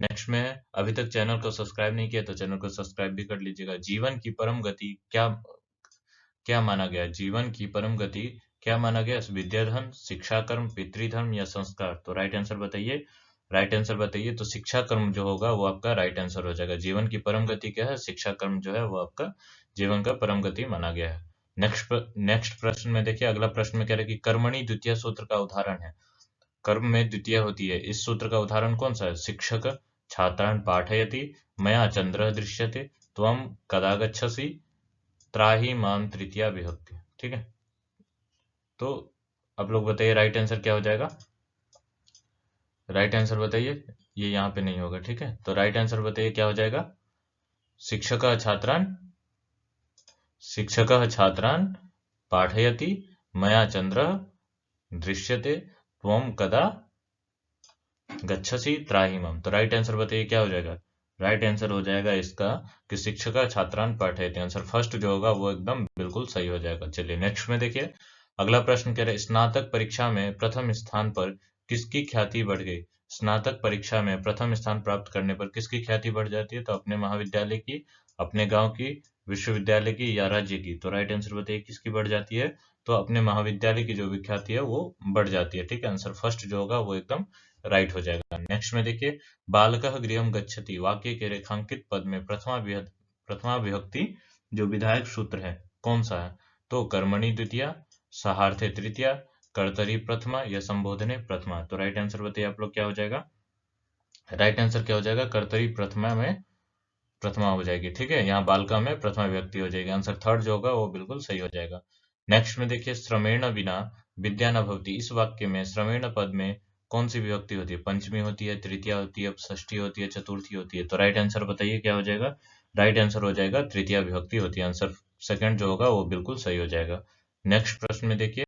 [SPEAKER 1] नेक्स्ट में है अभी तक चैनल को सब्सक्राइब नहीं किया तो चैनल को सब्सक्राइब भी कर लीजिएगा। जीवन की परम गति क्या क्या माना गया, जीवन की परम गति क्या माना गया, विद्या धन, शिक्षा कर्म, पितृधर्म या संस्कार, तो राइट आंसर बताइए। राइट आंसर बताइए। तो शिक्षा कर्म जो होगा वो आपका राइट आंसर हो जाएगा। जीवन की परम गति क्या है? शिक्षा कर्म जो है वो आपका जीवन का परम गति माना गया है। नेक्स्ट प्रश्न में देखिए, अगला प्रश्न में कह रहा है कि कर्मणि द्वितीय सूत्र का उदाहरण है। कर्म में द्वितीय होती है, इस सूत्र का उदाहरण कौन सा है? शिक्षक छात्रान् पाठयति, मया चंद्रः दृश्यते, त्वं कदा गच्छसि, त्राहि मां तृतीया विभक्ति। ठीक है, तो आप लोग बताइए राइट आंसर क्या हो जाएगा? राइट आंसर बताइए। ये यहाँ पे नहीं होगा, ठीक है। तो राइट आंसर बताइए क्या हो जाएगा? शिक्षकः छात्रान् पाठयति, मया चंद्रः दृश्यते, त्वं कदा गच्छसि त्राहि माम। तो राइट आंसर बताइए क्या हो जाएगा? राइट आंसर हो जाएगा इसका कि शिक्षक छात्रान पाठयति। आंसर फर्स्ट जो होगा वो एकदम बिल्कुल सही हो जाएगा। चलिए नेक्स्ट में देखिए, अगला प्रश्न कह रहे हैं स्नातक परीक्षा में प्रथम स्थान पर किसकी ख्याति बढ़ गई? स्नातक परीक्षा में प्रथम स्थान प्राप्त करने पर किसकी ख्याति बढ़ जाती है? तो अपने महाविद्यालय की, अपने गांव की, विश्वविद्यालय की या राज्य की? तो राइट आंसर बताइए किसकी बढ़ जाती है? तो अपने महाविद्यालय की जो विख्याति है वो बढ़ जाती है। ठीक है, आंसर फर्स्ट जो होगा वो एकदम राइट हो जाएगा। नेक्स्ट में देखिए, बालकः गृहं गच्छति वाक्य के रेखांकित पद में प्रथमा विभक्ति जो विधायक सूत्र है कौन सा है? तो कर्मणि द्वितीया, सहार्थे तृतीया, कर्तरी प्रथमा या संबोधने प्रथमा। तो राइट आंसर बताइए आप लोग क्या हो जाएगा? राइट आंसर क्या हो जाएगा? कर्तरी प्रथमा में प्रथमा हो जाएगी। ठीक है, यहाँ बालका में प्रथमा विभक्ति हो जाएगी। आंसर थर्ड जो होगा वो बिल्कुल सही हो जाएगा। नेक्स्ट में देखिए, श्रमेण बिना विद्या न भवति, इस वाक्य में श्रमेण पद में कौन सी विभक्ति होती है? पंचमी होती है, तृतीया होती है, षष्ठी होती है, चतुर्थी होती है? तो राइट आंसर बताइए क्या हो जाएगा? राइट आंसर हो जाएगा तृतीया विभक्ति होती है। आंसर सेकंड जो होगा वो बिल्कुल सही हो जाएगा। नेक्स्ट प्रश्न में देखिए,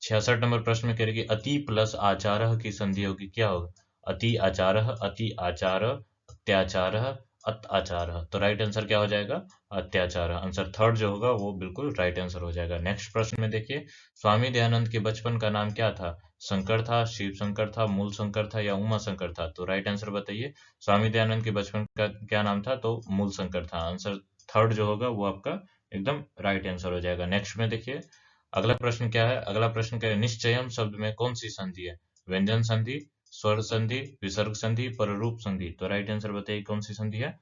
[SPEAKER 1] 66 नंबर प्रश्न में कह रही कि अति प्लस आचारः की संधि होगी, क्या होगा? अति आचारः, अति आचार, अत्याचारः, अत्याचारः। तो राइट आंसर क्या हो जाएगा? अत्याचार। आंसर थर्ड जो होगा वो बिल्कुल राइट आंसर हो जाएगा। नेक्स्ट प्रश्न में देखिए, स्वामी दयानंद के बचपन का नाम क्या था? शंकर था, शिव शंकर था, मूल शंकर था या उमा शंकर था? तो राइट आंसर बताइए। स्वामी दयानंद के बचपन का क्या नाम था? तो मूल शंकर था। आंसर थर्ड जो होगा वो आपका एकदम राइट आंसर हो जाएगा। नेक्स्ट में देखिए, अगला प्रश्न क्या है? अगला प्रश्न क्या है? निश्चयम शब्द में कौन सी संधि है? व्यंजन संधि, स्वर संधि, विसर्ग संधि, पररूप संधि? तो राइट आंसर बताइए कौन सी संधि है?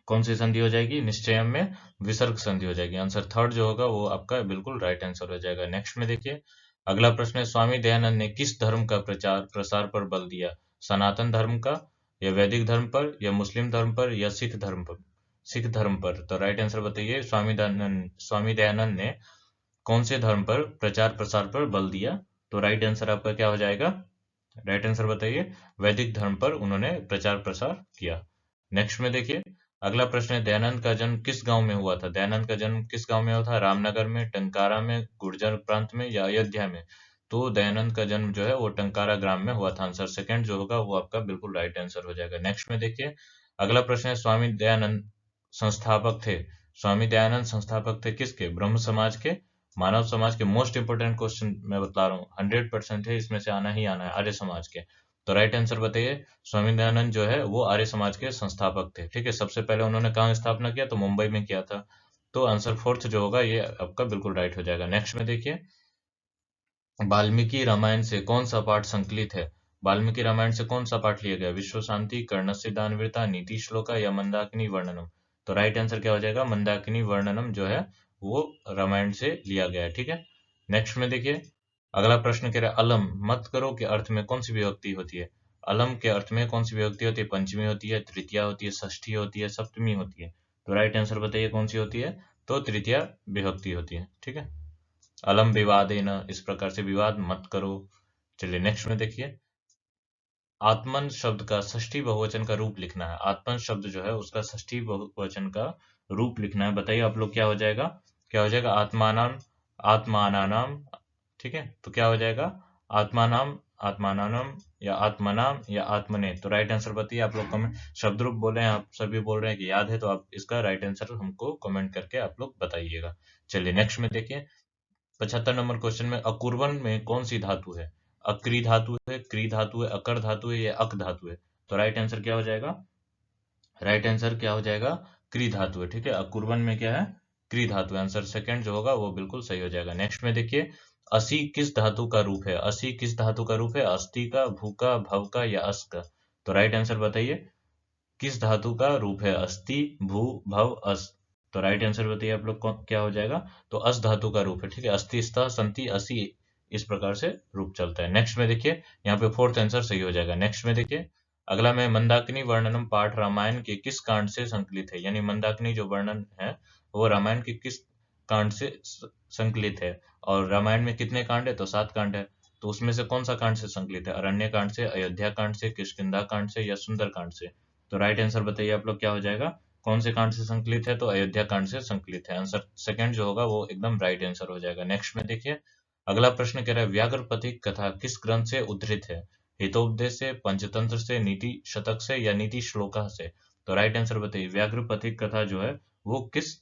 [SPEAKER 1] कौन सी संधि हो जाएगी? निश्चयम में विसर्ग संधि हो जाएगी। आंसर थर्ड जो होगा वो आपका बिल्कुल राइट आंसर हो जाएगा। नेक्स्ट में देखिए, अगला प्रश्न है स्वामी दयानंद ने किस धर्म का प्रचार प्रसार पर बल दिया? सनातन धर्म का, या वैदिक धर्म पर, या मुस्लिम धर्म पर, या सिख धर्म पर? सिख धर्म पर। तो राइट आंसर बताइए, स्वामी दयानंद ने कौन से धर्म पर प्रचार प्रसार पर बल दिया? तो राइट आंसर आपका क्या हो जाएगा? राइट आंसर बताइए। वैदिक धर्म पर उन्होंने प्रचार प्रसार किया। नेक्स्ट में देखिए, अगला प्रश्न है दयानंद का जन्म किस गांव में हुआ था? दयानंद का जन्म किस गांव में हुआ था? रामनगर में, टंकारा में, गुर्जर प्रांत में या अयोध्या में? तो दयानंद का जन्म जो है वो टंकारा ग्राम में हुआ था। आंसर सेकंड जो होगा वो आपका बिल्कुल राइट आंसर हो जाएगा। नेक्स्ट में देखिए, अगला प्रश्न है स्वामी दयानंद संस्थापक थे। स्वामी दयानंद संस्थापक थे किसके? ब्रह्म समाज के, मानव समाज के? मोस्ट इंपोर्टेंट क्वेश्चन मैं बता रहा हूँ, 100% है, इसमें से आना ही आना है, आर्य समाज के। तो राइट आंसर बताइए। स्वामी दयानंद जो है वो आर्य समाज के संस्थापक थे। ठीक है, सबसे पहले उन्होंने कहाँ स्थापना किया? तो मुंबई में किया था। तो आंसर फोर्थ जो होगा ये आपका बिल्कुल राइट हो जाएगा। नेक्स्ट में देखिए, वाल्मीकि रामायण से कौन सा पाठ संकलित है? वाल्मीकि रामायण से कौन सा पाठ लिया गया? विश्व शांति, कर्णस्य दानवीरता, नीति श्लोका या मंदाकिनी वर्णनम? तो राइट आंसर क्या हो जाएगा? मंदाकिनी वर्णनम जो है वो रामायण से लिया गया है। ठीक है, नेक्स्ट में देखिए, अगला प्रश्न कह रहा है अलम मत करो के अर्थ में कौन सी विभक्ति होती है? अलम के अर्थ में कौन सी विभक्ति होती है? पंचमी होती है, तृतीया होती है, षष्ठी होती है, सप्तमी होती है? तो राइट आंसर बताइए कौन सी होती है? तो तृतीया विभक्ति होती है। ठीक है, अलम विवादेन, इस प्रकार से विवाद मत करो। चलिए नेक्स्ट में देखिए, आत्मन शब्द का षष्ठी बहुवचन का रूप लिखना है। आत्मन शब्द जो है उसका षष्ठी बहुवचन का रूप लिखना है। बताइए आप लोग क्या हो जाएगा? क्या हो जाएगा? आत्मानाम, आत्मानानाम। ठीक है, तो क्या हो जाएगा? आत्मानाम, आत्मानानम या आत्मनाम या आत्मने? तो राइट आंसर बताइए आप लोग। कमेंट शब्द रूप बोल रहे हैं, आप सभी बोल रहे हैं कि याद है, तो आप इसका राइट आंसर हमको कमेंट करके आप लोग बताइएगा। चलिए नेक्स्ट में देखिए, 75 नंबर क्वेश्चन में अकुर्वन में कौन सी धातु है? अक्री धातु है, क्री धातु है, अकर धातु है या अक धातु है? तो राइट आंसर क्या हो जाएगा? राइट आंसर क्या हो जाएगा? क्री धातु है। ठीक है, अकुर्वन में क्या है? क्री धातु है। आंसर सेकंड जो होगा वो बिल्कुल सही हो जाएगा। नेक्स्ट में देखिए, असी किस धातु का रूप है? असी किस धातु का रूप है? अस्थि का, भू का, भव का या अस का? तो राइट आंसर बताइए, किस धातु का रूप है? अस्थि, भू, भव, अस। तो राइट आंसर बताइए आप लोग क्या हो जाएगा? तो अस धातु का रूप है, ठीक है। अस्थि, स्थ, संति, असी, इस प्रकार से रूप चलता है। नेक्स्ट में देखिए, यहाँ पे फोर्थ आंसर सही हो जाएगा। नेक्स्ट में देखिए, अगला में मंदाकिनी वर्णनम पाठ रामायण के किस कांड से संकलित है? यानी मंदाकिनी जो वर्णन है वो रामायण के किस कांड से संकलित है? और रामायण में कितने कांड है? तो 7 कांड है। तो उसमें से कौन सा कांड से संकलित है? अरण्य कांड से, अयोध्या कांड से, किष्किंधा कांड से या सुंदर कांड से? तो राइट आंसर बताइए आप लोग क्या हो जाएगा? कौन से कांड से संकलित है? तो अयोध्या कांड से संकलित है। आंसर सेकंड जो होगा वो एकदम राइट आंसर हो जाएगा। नेक्स्ट में देखिए, अगला प्रश्न कह रहा है व्याघ्रपथिक कथा किस ग्रंथ से उद्धृत है? हितोपदेश से, पंचतंत्र से, नीति शतक से या नीति श्लोका से? तो राइट आंसर बताइए, व्याघ्रपथिक कथा जो है वो किस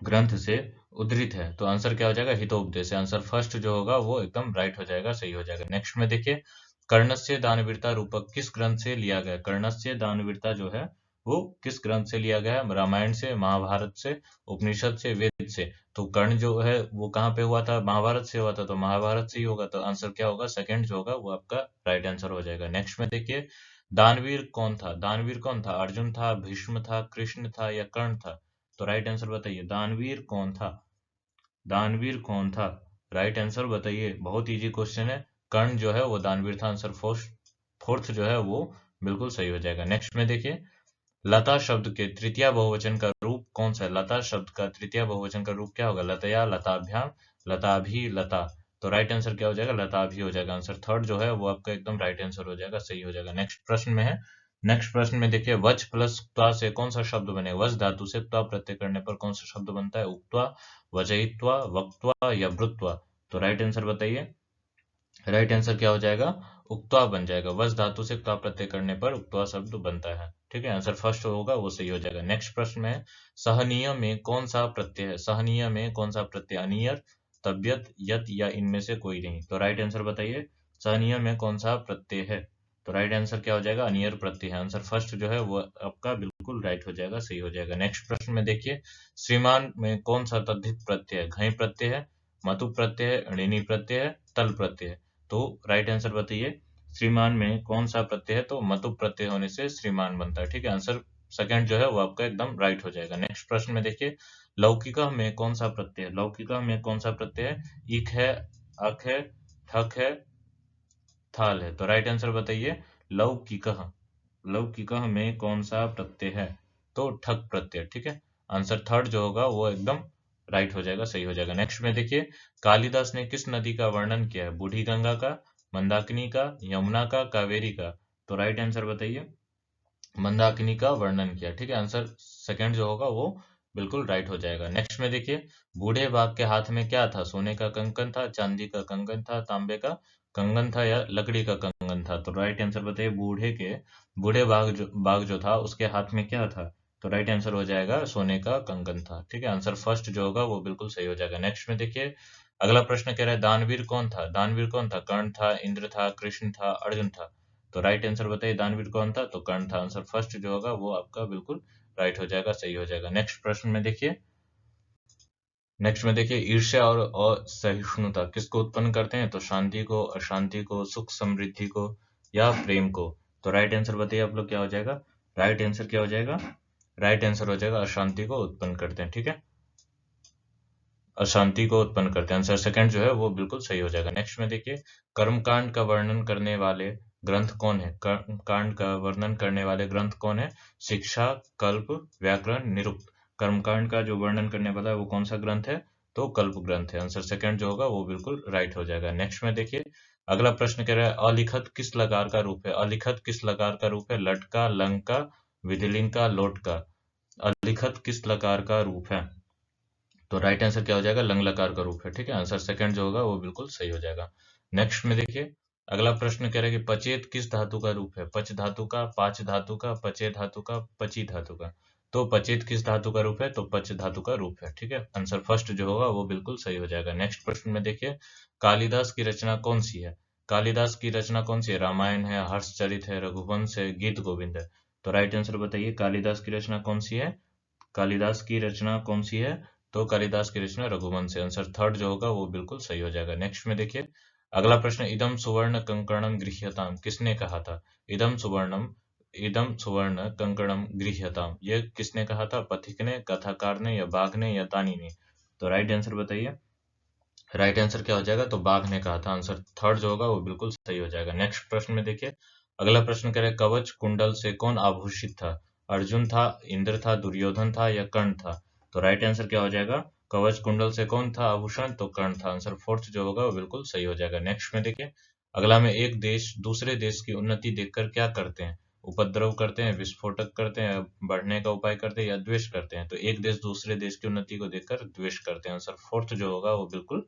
[SPEAKER 1] ग्रंथ से उद्धृत है? तो आंसर क्या हो जाएगा? हितोपदेश। आंसर फर्स्ट जो होगा वो एकदम राइट हो जाएगा, सही हो जाएगा। नेक्स्ट में देखिए, कर्णस्य दानवीरता रूपक किस ग्रंथ से लिया गया? कर्णस्य दानवीरता जो है वो किस ग्रंथ से लिया गया है? रामायण से, महाभारत से, उपनिषद से, वेद से? तो कर्ण जो है वो कहाँ पे हुआ था? महाभारत से हुआ था, तो महाभारत से ही होगा। तो आंसर क्या होगा? सेकंड जो होगा वो आपका राइट आंसर हो जाएगा। नेक्स्ट में देखिए, दानवीर कौन था? दानवीर कौन था? अर्जुन था, भीष्म था, कृष्ण था या कर्ण था? तो राइट आंसर बताइए, दानवीर कौन था? दानवीर कौन था? राइट आंसर बताइए, बहुत इजी क्वेश्चन है। कर्ण जो है वो दानवीर था। आंसर फोर्थ जो है वो बिल्कुल सही हो जाएगा। नेक्स्ट में देखिए, लता शब्द के तृतीय बहुवचन का रूप कौन सा है? लता शब्द का तृतीय बहुवचन का रूप क्या होगा? लतया, लताभ्याम, लताभि, लता। तो राइट आंसर क्या हो जाएगा? लताभि हो जाएगा। आंसर थर्ड जो है वो आपका एकदम राइट आंसर हो जाएगा, सही हो जाएगा। नेक्स्ट प्रश्न में है, नेक्स्ट प्रश्न में देखिए, वच प्लस त्वा से कौन सा शब्द बनेगा? वच धातु से त्वा प्रत्यय करने पर कौन सा शब्द बनता है? उक्त्वा, वचयित्वा, वक्त्वा या भृत्वा? तो राइट आंसर बताइए, राइट आंसर क्या हो जाएगा? उक्त्वा बन जाएगा। वस धातु से क्ता प्रत्यय करने पर उक्त्वा शब्द बनता है, ठीक है। आंसर फर्स्ट होगा वो सही हो जाएगा। नेक्स्ट प्रश्न में, सहनीय में कौन सा प्रत्यय है? सहनीय में कौन सा प्रत्यय? अनियर, तबियत, यत या इनमें से कोई नहीं? तो राइट आंसर बताइए, सहनीय में कौन सा प्रत्यय है? तो राइट आंसर क्या हो जाएगा? अनियर प्रत्यय है। आंसर फर्स्ट जो है वो आपका बिल्कुल राइट हो जाएगा, सही हो जाएगा। नेक्स्ट प्रश्न में देखिए, श्रीमान में कौन सा तद्धित प्रत्यय है? घई प्रत्यय है, मतु प्रत्यय है, ऋणी प्रत्यय है, तल प्रत्यय है? तो राइट आंसर बताइए, श्रीमान में कौन सा प्रत्यय है? तो मतु प्रत्यय होने से श्रीमान बनता है, ठीक है। आंसर सेकंड जो है वो आपका एकदम राइट हो जाएगा। नेक्स्ट प्रश्न में देखिए, लौकिका में कौन सा प्रत्यय है? लौकिका में कौन सा प्रत्यय है? इक है, अक है, ठक है, थाल है? तो राइट आंसर बताइए, लौकिकः, लौकिकः में कौन सा प्रत्यय है? तो ठक प्रत्यय, ठीक है। आंसर थर्ड जो होगा वो एकदम राइट हो जाएगा, सही हो जाएगा। नेक्स्ट में देखिए, कालिदास ने किस नदी का वर्णन किया है? बूढ़ी गंगा का, मंदाकिनी का, यमुना का, कावेरी का? तो राइट आंसर बताइए, मंदाकिनी का वर्णन किया, ठीक है। आंसर सेकंड जो होगा वो बिल्कुल राइट हो जाएगा। नेक्स्ट में देखिए, बूढ़े बाघ के हाथ में क्या था? सोने का कंगन था, चांदी का कंगन था, तांबे का कंगन था या लकड़ी का कंगन था? तो राइट आंसर बताइए, बूढ़े बाघ जो था उसके हाथ में क्या था? तो राइट आंसर हो जाएगा, सोने का कंगन था, ठीक है। आंसर फर्स्ट जो होगा वो बिल्कुल सही हो जाएगा। नेक्स्ट में देखिए, अगला प्रश्न कह रहा है दानवीर कौन था? दानवीर कौन था? कर्ण था, इंद्र था, कृष्ण था, अर्जुन था? तो राइट आंसर बताइए, दानवीर कौन था? तो कर्ण था। आंसर फर्स्ट जो होगा वो आपका बिल्कुल राइट हो जाएगा, सही हो जाएगा। नेक्स्ट प्रश्न में देखिए, नेक्स्ट में देखिए, ईर्ष्या और असहिष्णुता किसको उत्पन्न करते हैं? तो शांति को, अशांति को, सुख समृद्धि को या प्रेम को? तो राइट आंसर बताइए आप लोग क्या हो जाएगा? राइट आंसर क्या हो जाएगा? राइट आंसर हो जाएगा, अशांति को उत्पन्न करते हैं, ठीक है। अशांति को उत्पन्न करते हैं। आंसर सेकंड जो है वो बिल्कुल सही हो जाएगा। नेक्स्ट में देखिए, कर्मकांड का वर्णन करने वाले ग्रंथ कौन है? कर्मकांड का वर्णन करने वाले ग्रंथ कौन है? शिक्षा, कल्प, व्याकरण, निरुक्त? कर्मकांड का जो वर्णन करने वाला है वो कौन सा ग्रंथ है? तो कल्प ग्रंथ है। आंसर सेकंड जो होगा वो बिल्कुल राइट हो जाएगा। नेक्स्ट में देखिए, अगला प्रश्न कह रहा है अलिखत किस लकार का रूप है? अलिखत किस लकार का रूप है? लट का, लंग का, विधिलिंग का, लोट का? अलिखत किस लकार का रूप है? तो राइट आंसर क्या हो जाएगा? लंग लकार का रूप है, ठीक है। आंसर सेकंड जो होगा वो बिल्कुल सही हो जाएगा। नेक्स्ट में देखिए, अगला प्रश्न कह रहा है कि पचेत किस धातु का रूप है? पच धातु का, पाच धातु का, पचे धातु का, पची धातु का? तो पचेत किस धातु का रूप है? तो पच धातु का रूप है, ठीक है। आंसर फर्स्ट जो होगा वो बिल्कुल सही हो जाएगा। नेक्स्ट प्रश्न में देखिए, कालिदास की रचना कौन सी है? कालिदास की रचना कौन सी है? रामायण है, हर्षचरित है, रघुवंश है, गीत गोविंद है? तो राइट आंसर बताइए, कालिदास की रचना कौन सी है? कालिदास की रचना कौन सी है? तो कालिदास की रचना रघुवंश है। आंसर थर्ड जो होगा वो बिल्कुल सही हो जाएगा। नेक्स्ट में देखिए अगला प्रश्न, इदम सुवर्ण कंकणम गृह्यताम किसने कहा था? इदम सुवर्णम इदम सुवर्ण कंकणम गृह्यताम ये किसने कहा था? पथिक ने, कथाकार ने, या बाघ ने, या दानी ने? तो राइट आंसर बताइए। राइट आंसर क्या हो जाएगा? तो बाघ ने कहा था। आंसर थर्ड जो होगा वो बिल्कुल सही हो जाएगा। नेक्स्ट प्रश्न में देखिए अगला प्रश्न कह रहे कवच कुंडल से कौन आभूषित था? अर्जुन था, इंद्र था, दुर्योधन था, या कर्ण था? तो राइट आंसर क्या हो जाएगा? कवच कुंडल से कौन था आभूषण? तो कर्ण था। आंसर फोर्थ जो होगा वो बिल्कुल सही हो जाएगा। नेक्स्ट में देखिए अगला में, एक देश दूसरे देश की उन्नति देखकर क्या करते हैं? उपद्रव करते हैं, विस्फोटक करते हैं, बढ़ने का उपाय करते हैं, या द्वेष करते हैं? तो एक देश दूसरे देश की उन्नति को देखकर द्वेष करते हैं। आंसर फोर्थ जो होगा वो बिल्कुल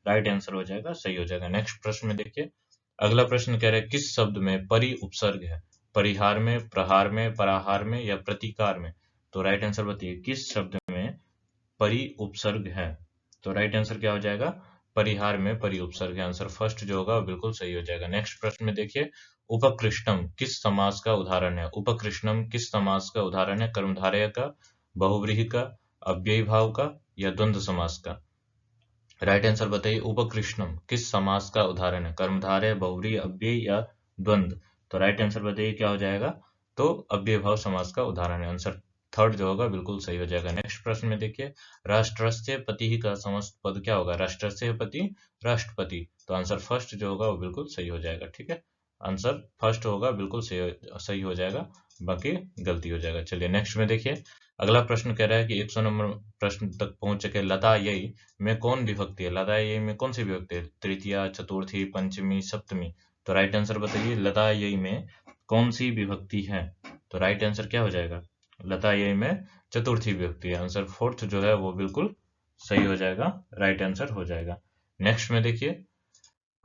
[SPEAKER 1] राइट आंसर हो जाएगा, सही हो जाएगा। नेक्स्ट प्रश्न में देखिए अगला प्रश्न कह रहा है किस शब्द में परि उपसर्ग है? परिहार में, प्रहार में, पराहार में, या प्रतिकार में? तो राइट आंसर बताइए किस शब्द में परि उपसर्ग है? तो राइट आंसर क्या हो जाएगा? परिहार में परि उपसर्ग है। आंसर फर्स्ट जो होगा वो बिल्कुल सही हो जाएगा। नेक्स्ट प्रश्न में देखिए उपकृष्टम किस समास का उदाहरण है? उपकृष्टम किस समास का उदाहरण है? कर्मधारय का, बहुव्रीहि का, अव्ययी भाव का, या द्वंद्व समास का? राइट आंसर बताइए उपकृष्णम किस समास का उदाहरण है? कर्मधारय, बहुव्रीहि, अव्ययी, या द्वंद्व? तो राइट आंसर बताइए क्या हो जाएगा? तो अव्ययी भाव समास का उदाहरण है। आंसर थर्ड जो होगा बिल्कुल सही हो जाएगा। नेक्स्ट प्रश्न में देखिए राष्ट्रस्य पति का समस्त पद क्या होगा? राष्ट्रस्य पति, राष्ट्रपति। तो आंसर फर्स्ट जो होगा वो बिल्कुल सही हो जाएगा। ठीक है, आंसर फर्स्ट होगा बिल्कुल सही हो जाएगा, बाकी गलती हो जाएगा। चलिए नेक्स्ट में देखिए अगला प्रश्न कह रहा है कि 100 नंबर प्रश्न तक पहुंच चुके। लता यही में कौन विभक्ति है? लता यही में कौन सी विभक्ति है? तृतीया, चतुर्थी, पंचमी, सप्तमी? तो राइट आंसर बताइए लता यही में कौन सी विभक्ति है? तो राइट आंसर क्या हो जाएगा? लता यही में चतुर्थी विभक्ति है। आंसर फोर्थ जो है वो बिल्कुल सही हो जाएगा, राइट आंसर हो जाएगा। नेक्स्ट में देखिए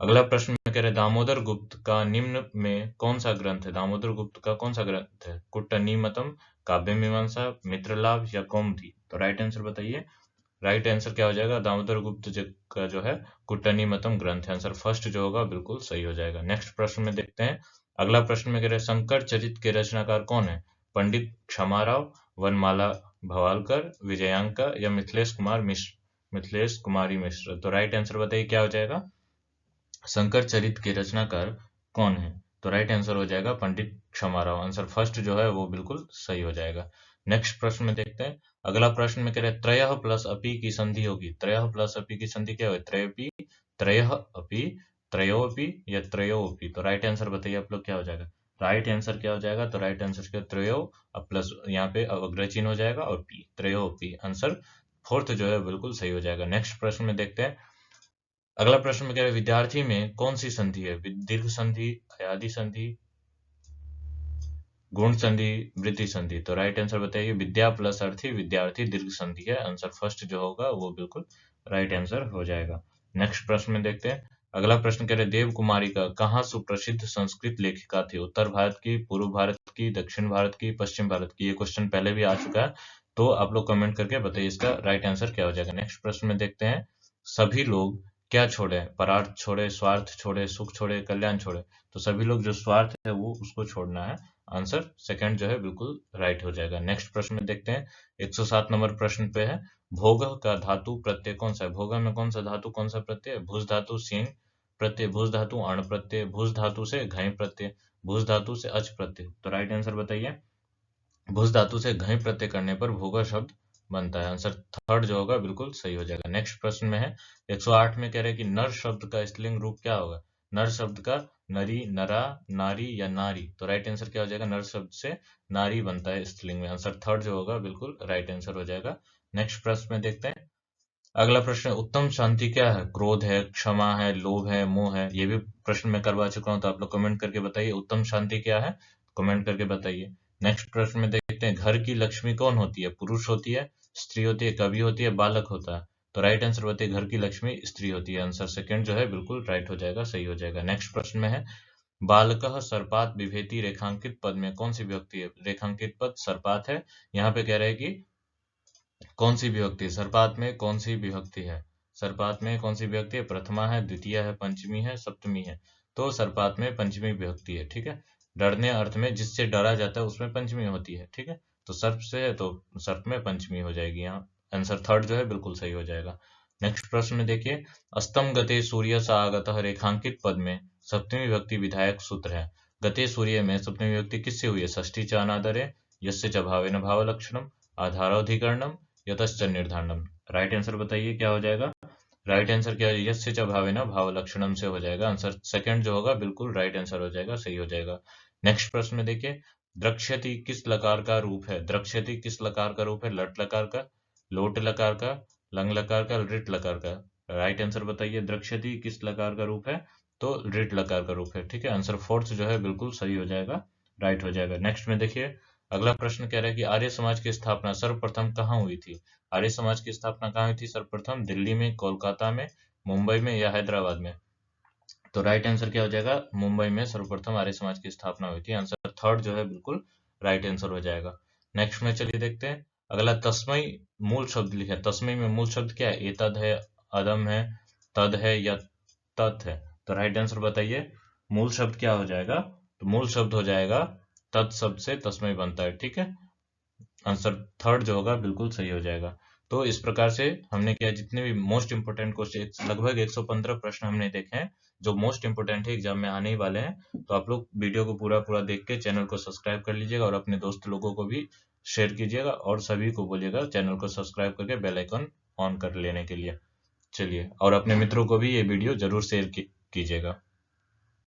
[SPEAKER 1] अगला प्रश्न में कह रहे दामोदर गुप्त का निम्न में कौन सा ग्रंथ है? दामोदर गुप्त का कौन सा ग्रंथ है? कुट्टनीमतम, काव्य मीमांसा, मित्रलाभ, या कौमुदी? तो राइट आंसर बताइए। राइट आंसर क्या हो जाएगा? दामोदर गुप्त का जो है कुट्टनीमतम ग्रंथ है। आंसर फर्स्ट जो होगा बिल्कुल सही हो जाएगा। नेक्स्ट प्रश्न में देखते हैं अगला प्रश्न में कह रहे शंकर चरित के रचनाकार कौन है? पंडित क्षमाराव, वनमाला भवालकर, विजयांका, या मिथिलेश कुमार मिश्र? मिथिलेश कुमारी मिश्र। तो राइट आंसर बताइए क्या हो जाएगा? शंकर चरित के रचनाकार कौन है? तो राइट आंसर हो जाएगा पंडित क्षमाराव। आंसर फर्स्ट जो है वो बिल्कुल सही हो जाएगा। नेक्स्ट प्रश्न में देखते हैं अगला प्रश्न में कह रहे त्रयः प्लस अपि की संधि होगी। त्रयः प्लस अपि की संधि क्या होगी? त्रयपि, त्रयः अपि, त्रयोपि, या त्रयोपि? तो राइट आंसर बताइए आप लोग क्या हो जाएगा? राइट आंसर क्या हो जाएगा? तो राइट आंसर क्या त्रयो प्लस यहाँ पे अग्रचिन्ह हो जाएगा और पी, त्रयोपि। आंसर फोर्थ जो है बिल्कुल सही हो जाएगा। नेक्स्ट प्रश्न में देखते हैं अगला प्रश्न में कह रहे विद्यार्थी में कौन सी संधि है? दीर्घ संधि, अयादि संधि, गुण संधि, वृद्धि संधि? तो राइट आंसर बताइए। विद्या प्लस अर्थी, विद्यार्थी, दीर्घ संधि है। आंसर फर्स्ट जो होगा वो बिल्कुल राइट आंसर हो जाएगा। नेक्स्ट प्रश्न में देखते हैं अगला प्रश्न कह रहे देव कुमारी का कहाँ सुप्रसिद्ध संस्कृत लेखिका थी? उत्तर भारत की, पूर्व भारत की, दक्षिण भारत की, पश्चिम भारत की? ये क्वेश्चन पहले भी आ चुका है, तो आप लोग कमेंट करके बताइए इसका राइट आंसर क्या हो जाएगा। नेक्स्ट प्रश्न में देखते हैं सभी लोग क्या छोड़े? परार्थ छोड़े, स्वार्थ छोड़े, सुख छोड़े, कल्याण छोड़े? तो सभी लोग जो स्वार्थ है वो उसको छोड़ना है। आंसर सेकंड जो है बिल्कुल राइट हो जाएगा। नेक्स्ट प्रश्न में देखते हैं 107 नंबर प्रश्न पे है भोग का धातु प्रत्यय कौन सा है? भोग में कौन सा धातु, कौन सा प्रत्यय? भूस धातु सीन प्रत्यय, भूस धातु अण प्रत्यय, भूस धातु से घय प्रत्यय, भूस धातु से अच प्रत्यय? तो राइट आंसर बताइए। भूस धातु से घय प्रत्यय करने पर भोगा शब्द बनता है। आंसर थर्ड जो होगा बिल्कुल सही हो जाएगा। नेक्स्ट प्रश्न में है 108 में कह रहे हैं कि नर शब्द का स्त्रीलिंग रूप क्या होगा? नर शब्द का नरी, नरा, नारी, या नारी? तो राइट आंसर क्या हो जाएगा? नर शब्द से नारी बनता है स्त्रीलिंग में। आंसर थर्ड जो होगा बिल्कुल राइट आंसर हो जाएगा। नेक्स्ट प्रश्न में देखते हैं अगला प्रश्न उत्तम शांति क्या है? क्रोध है, क्षमा है, लोभ है, मोह है? ये भी प्रश्न मैं करवा चुका हूं, तो आप लोग कमेंट करके बताइए उत्तम शांति क्या है, कमेंट करके बताइए। नेक्स्ट प्रश्न में देखते हैं घर की लक्ष्मी कौन होती है? पुरुष होती है, स्त्री होती है, कवि होती है, बालक होता है? तो राइट आंसर बताइए घर की लक्ष्मी स्त्री होती है। आंसर सेकंड जो है बिल्कुल राइट हो जाएगा, सही हो जाएगा। नेक्स्ट प्रश्न में है बालकः सर्पात बिभेति रेखांकित पद में कौन सी विभक्ति है? रेखांकित पद सर्पात है। यहाँ पे कह रहे हैं कि कौन सी विभक्ति है? सर्पात में कौन सी विभक्ति है? सर्पात में कौन सी विभक्ति है? प्रथमा है, द्वितीय है, पंचमी है, सप्तमी है? तो सर्पात में पंचमी विभक्ति है। ठीक है, डरने अर्थ में जिससे डरा जाता है उसमें पंचमी होती है। ठीक है, तो सर्प से है तो सर्प में पंचमी हो जाएगी यहाँ। आंसर थर्ड जो है बिल्कुल सही हो जाएगा। नेक्स्ट प्रश्न में देखिए, अस्तम गते सूर्य स आगतः रेखांकित पद में सप्तमी विभक्ति विधायक सूत्र है। गते सूर्य में सप्तमी विभक्ति किससे हुई है? षष्ठी च अनादरे, यस्य च भावेन भावलक्षणम, आधाराधिकरणम, यतश्च निर्धारणम। राइट आंसर बताइए क्या हो जाएगा? राइट आंसर क्या है? यस्य च भावेन भावलक्षणम से हो जाएगा। आंसर सेकंड जो होगा बिल्कुल राइट आंसर हो जाएगा, सही हो जाएगा। नेक्स्ट प्रश्न में देखिए, द्रक्ष्यति किस लकार का रूप है? द्रक्ष्यति किस लकार का रूप है? लट लकार का, लोट लकार का, लंग लकार का, रिट लकार का। राइट आंसर बताइए, द्रक्ष्यति किस लकार का रूप है? तो रिट लकार का रूप है। ठीक है, आंसर फोर्थ जो है बिल्कुल सही हो जाएगा, राइट हो जाएगा। नेक्स्ट में देखिए, अगला प्रश्न कह रहा है कि आर्य समाज की स्थापना सर्वप्रथम कहाँ हुई थी? आर्य समाज की स्थापना कहाँ हुई थी सर्वप्रथम? दिल्ली में, कोलकाता में, मुंबई में या हैदराबाद में? तो राइट आंसर क्या हो जाएगा? मुंबई में सर्वप्रथम आर्य समाज की स्थापना हुई थी। आंसर थर्ड जो है बिल्कुल राइट आंसर हो जाएगा। नेक्स्ट में चलिए देखते हैं, अगला तस्मय मूल शब्द लिखा है। तस्मय में मूल शब्द क्या है? एतद है, अदम है, तद है या तत् है? तो राइट आंसर बताइए, मूल शब्द क्या हो जाएगा? तो मूल शब्द हो जाएगा तत् शब्द से तस्मय बनता है। ठीक है, आंसर थर्ड जो होगा बिल्कुल सही हो जाएगा। तो इस प्रकार से हमने क्या, जितने भी मोस्ट इंपोर्टेंट क्वेश्चन, लगभग 115 प्रश्न हमने देखे हैं जो मोस्ट इंपोर्टेंट है, एग्जाम में आने ही वाले हैं। तो आप लोग वीडियो को पूरा पूरा देख के चैनल को सब्सक्राइब कर लीजिएगा और अपने दोस्त लोगों को भी शेयर कीजिएगा और सभी को बोलिएगा चैनल को सब्सक्राइब करके बेल आइकन ऑन कर लेने के लिए। चलिए, और अपने मित्रों को भी ये वीडियो जरूर शेयर कीजिएगा।